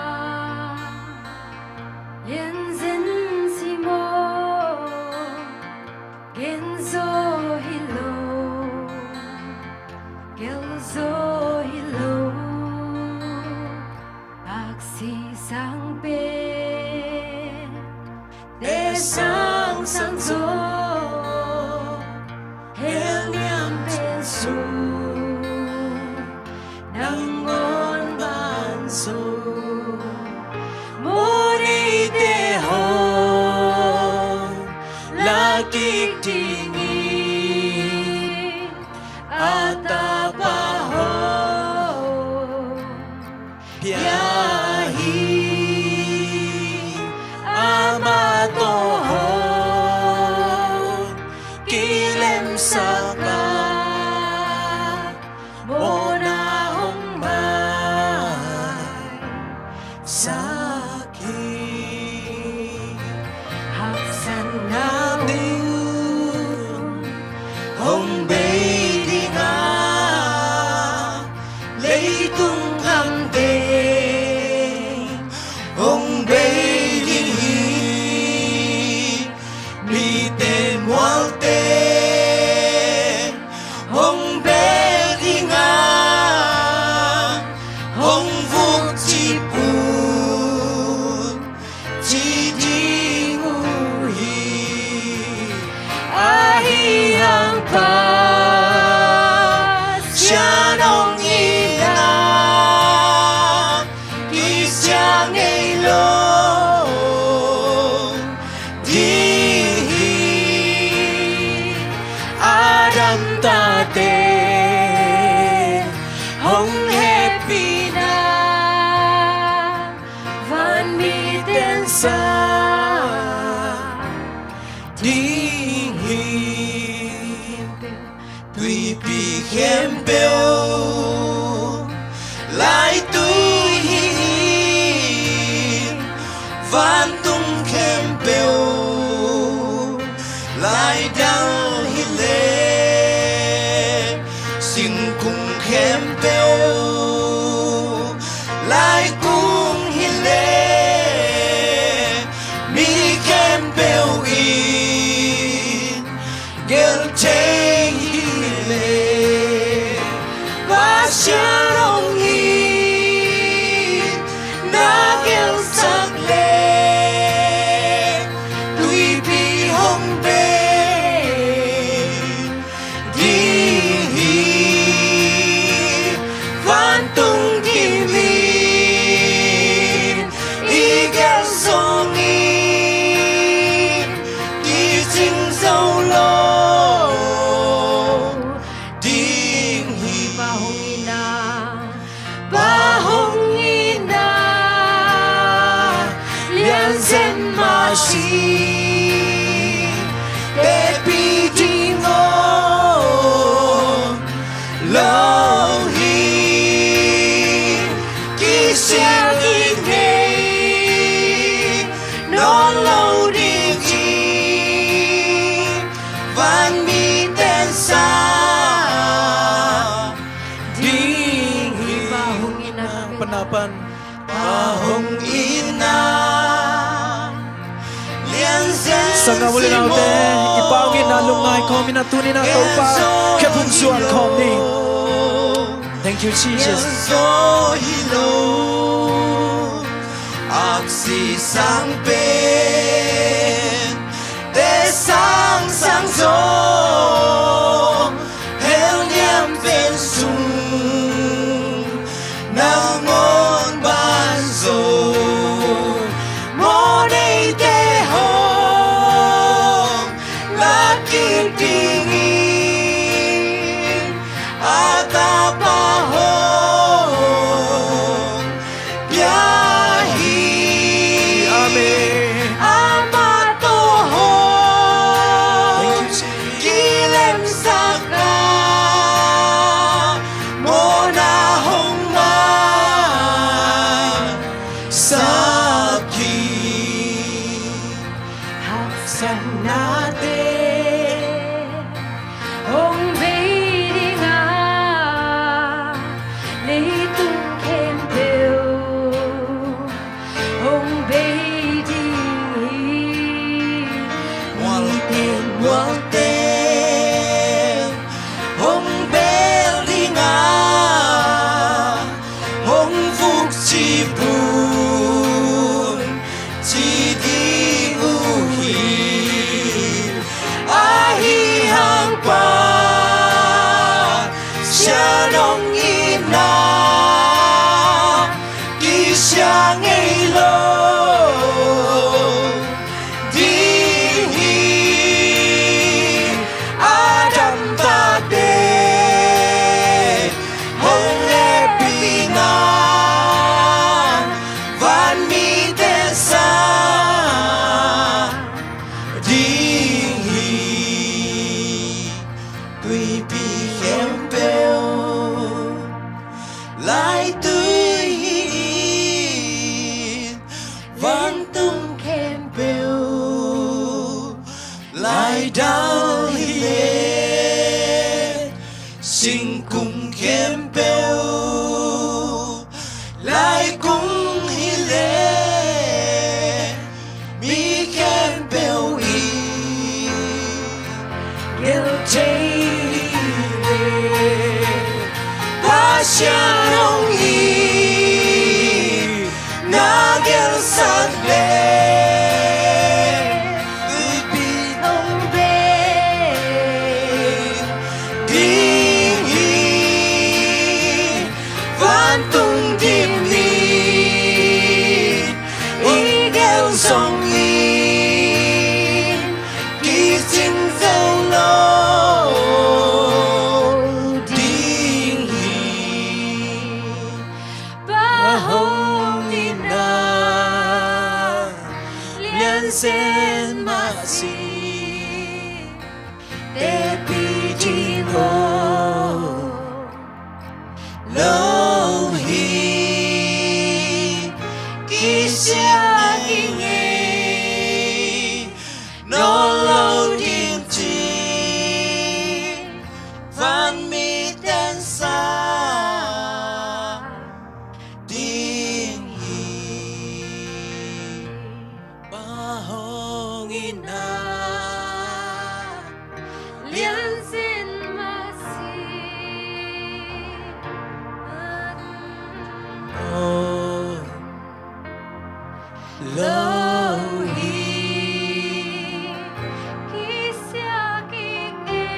[SPEAKER 3] Yenzen simo Genzo hilo Gelzo hilo Aksi sang pe Desang sang zo Hel niam pen su Nangon ban su Mori te hon Lakik tingi Atapa ho Piahi Amato hon Kilem saka Mona hong mai Saki Haksan na din Hong bay đi nga Lấy tung thăm tình Hong bay đi Mi tên mual tên Hong bay đi nga Hong vuk chi pun Chi đi ngu hi Ahi hang pa Cha nong ina Ki cha ngay lo Di hi Adam ta te Hong happy na Van mi ten sa Ding hi Tùy bì khem bèo Lại tùy hi Van tung khem bèo Lại đau hi lê Xin cùng khem bèo Lại cùng hi lê Mi khem bèo in Gel chê hi lê Và xa rong in Na gel sắc lê Tùy bì hong bê Đi hi Van tung kim in I gel song in Đi chinh dâu lô
[SPEAKER 5] Sanga muli na te ipaungin na lungay komi na tuni na topa kepung suan komi. Thank you Jesus.
[SPEAKER 3] Aksi sang pen để sang sang gió heo niệm bên sung nang ngon ban dầu mô đây tê hồng là kim tình ata pa hồng bia hi
[SPEAKER 5] Amen.
[SPEAKER 3] amato hồng kilem saka mona hồng mai saki
[SPEAKER 6] Haksan natin Hong vei nga Leitung kempeu Hong vei
[SPEAKER 3] Wal tên hồng beli nga hồng phúc chi buồn chi đi u hi a hi hang pa xa nông in na kỳ xa ngây lô lại tươi hiền vang tung khen bèo lại đau hiền xin cùng khen bèo lại cùng hiền mi khen bèo y gel chay Pasya nong i nagel sagle
[SPEAKER 6] Hong vei
[SPEAKER 3] ding hi van tung dim hi igel song i ki sin dâu lo ding hi
[SPEAKER 6] Ba
[SPEAKER 3] hồng in na liên sen ma si te pi chi ho lâu hi ki sia ki nghe nó lâu điềm chi van mi ten sa ding hi ba hong in na
[SPEAKER 6] Lian sin ma si
[SPEAKER 3] oh lâu hi
[SPEAKER 6] Kisya ki nghe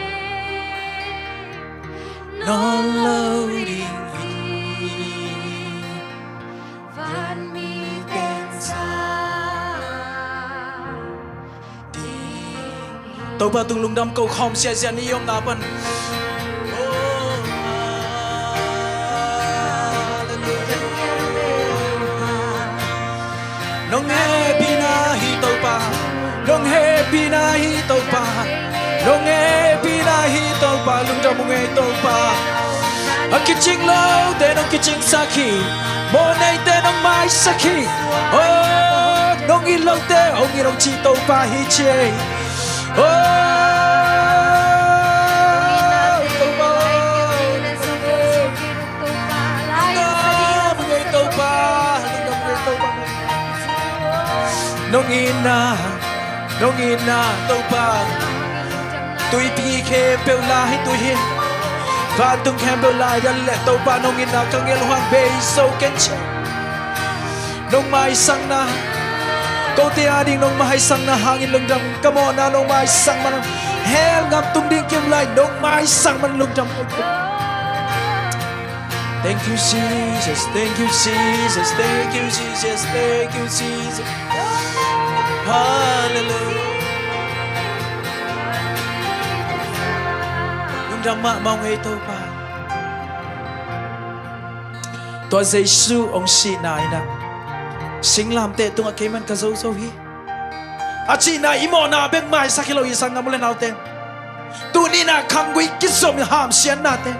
[SPEAKER 3] nó lâu ding hi
[SPEAKER 6] Van mi ten sa
[SPEAKER 5] Tàu ba tung lung đam cầu khom xe xe ni yom na pan. Nong he pina hi tàu pa, nong he pina hi tàu pa, nong he pina hi tàu pa lung đam mong he tàu pa. A kitching lâu te nong kitching saki, mo nay te nong mai saki. Oh, nong in lâu te ông in ông chi tàu pa hi chê. Nong ina nong ina to pa tui pi khe pe la hi tu hi và tung khem pe la ya le to pa nong ina kang el hoang be so ken che nong mai sang na câu tia ding nong mai sang na hangin lung dam come on na nong mai sang man hel ngam tung ding kim lai nong mai sang man lung dam. Thank you, Jesus. Thank you, Jesus. Thank you, Jesus. Thank you, Jesus. Hallelujah. Lung dam ma mong ai to pa. Tua Giêsu ông si nai na. Sing lam te tung a keman ka zo zo hi. A chi na imo na bek mai sakilo isang ngamule nauten. Tu ni na kangwi kisom ham sian na te.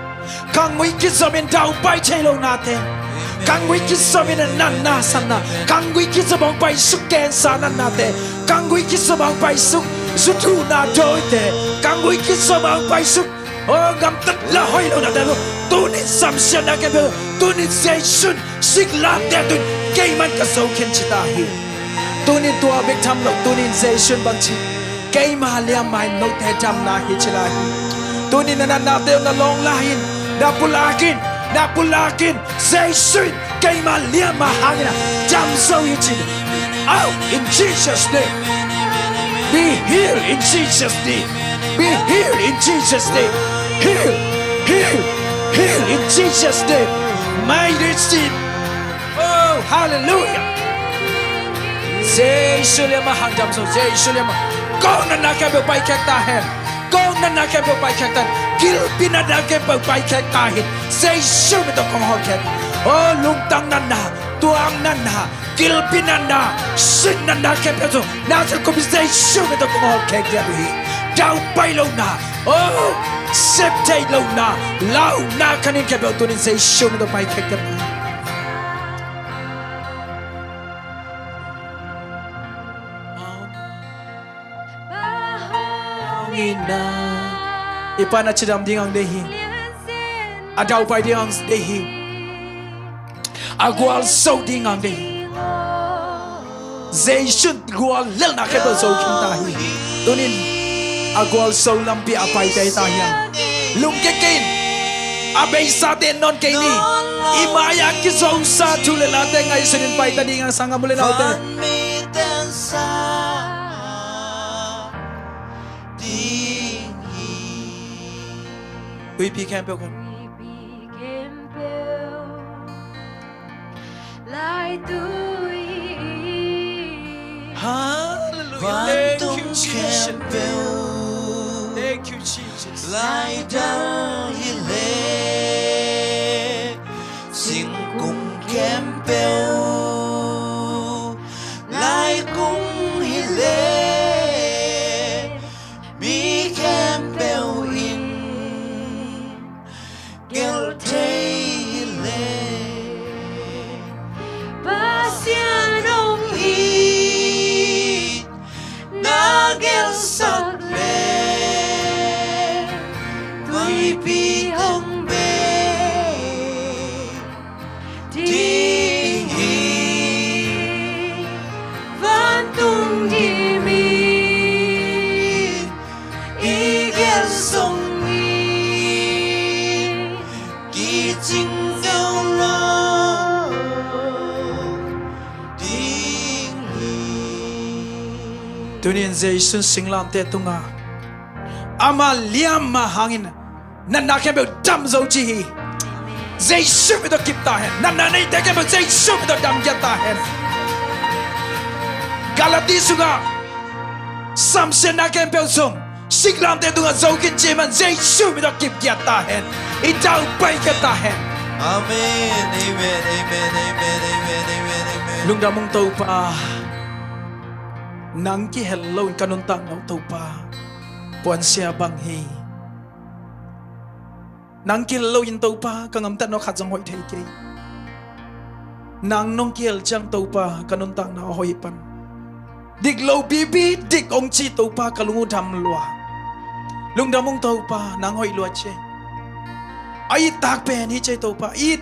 [SPEAKER 5] Kangwi kisomin dau pai chelo nate kangwi kisomin nan na sana kangwi kisomong pai suken sana nate kangwi kisomong pai suk sutu na doite kangwi kisomong pai suk oh ngam tat la hoi lo na dalo tunin samsian na ke tunin station siglam de tun keiman ka so ken chita hi tunin tua bek tham lo tunin station bang chi keima liam mai no te jam na hi chila hi tunin na na te na long lahin Napulakin, say sweet, Kayma Liama Hangina, Jam so Yichin. Out in Jesus' name. Be healed in Jesus' name. Be healed in Jesus' name. Heal, heal, heal in Jesus' name. Mighty sin. Oh, hallelujah. Say Suliama Hang Jam so, say Suliama. Go na nakabe by Kaktahen. Go na nakabe by Kaktahen. Kil pinadakin pagpay kay kahit say sure ito kong hoket oh lungtang nana tuang nana kil pinanda sin nana kay peso nasa ko say sure ito kong hoket yabi daw pay lo na oh septay lo na law na kanin kay peso tunin say sure ito pay kay yabi ina ipana chidam dingang dehi adau pai dingang dehi agwal so dingang dehi zayshun gwal lel na keto so kinta hi tunin agwal so lampi apai tay tahyang lungkekin abay sa ten non kay ni imaya ki so sa chule late ngay sunin pai ta dingang sanga muli na hotel Weepy Campbell con Hallelujah. Thank you, Jesus. Thank you, Jesus.
[SPEAKER 3] Lại đau hi lệ xin cùng Campbell lại cùng hi lệ mi Campbell in gel thay hi lệ
[SPEAKER 6] Pasian ông
[SPEAKER 3] y na gel sắc lệ với bi hồng bê đi
[SPEAKER 6] Van tung đi mi
[SPEAKER 3] y gel sông y kỳ chính giao lo đi
[SPEAKER 5] Tunin Jason singlam te tunga ama liam ma hangin nan na kembe dam zo chi hi Jason mit kip ta hen nan na nei te kembe Jason mit dam ja ta hen Galati suga samsen na kembe song singlam te tunga zo kin chi man Jason mit kip ja ta hen I dau pai ka ta hen
[SPEAKER 3] Amen, amen, amen, amen, amen, amen, amen.
[SPEAKER 5] lung da mong tau pa nang ki hello kanun tang nau tau pa puan sia bang hi nang ki hello in tau pa kangam ta no khat jang hoi thei ki nang nong kiel chang tau pa kanun tang na hoi pan dik lo bibi dik ong chi tau pa kalungu dham lua lung da mong tau pa nang hoi lua che ai tak pen hi che tau pa it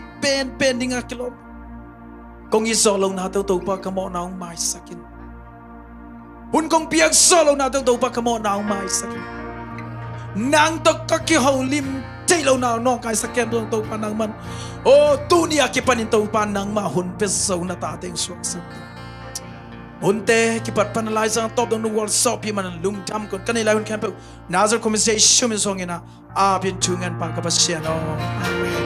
[SPEAKER 5] pen dinga kilom kong i so long na tau pa kamo na ong mai sakin hun kong piag solo na to pa kamo na umay sakit nang to kakihaw lim tailo na no kay sakit to pa nang man o tunia ki panin to pa nang mahun peso na tating suwak unte kipat panalay sa top ng world shop man lungtam kon kanila yun kampo nazar komisay shumin songina apin tungan pangkapasyan amen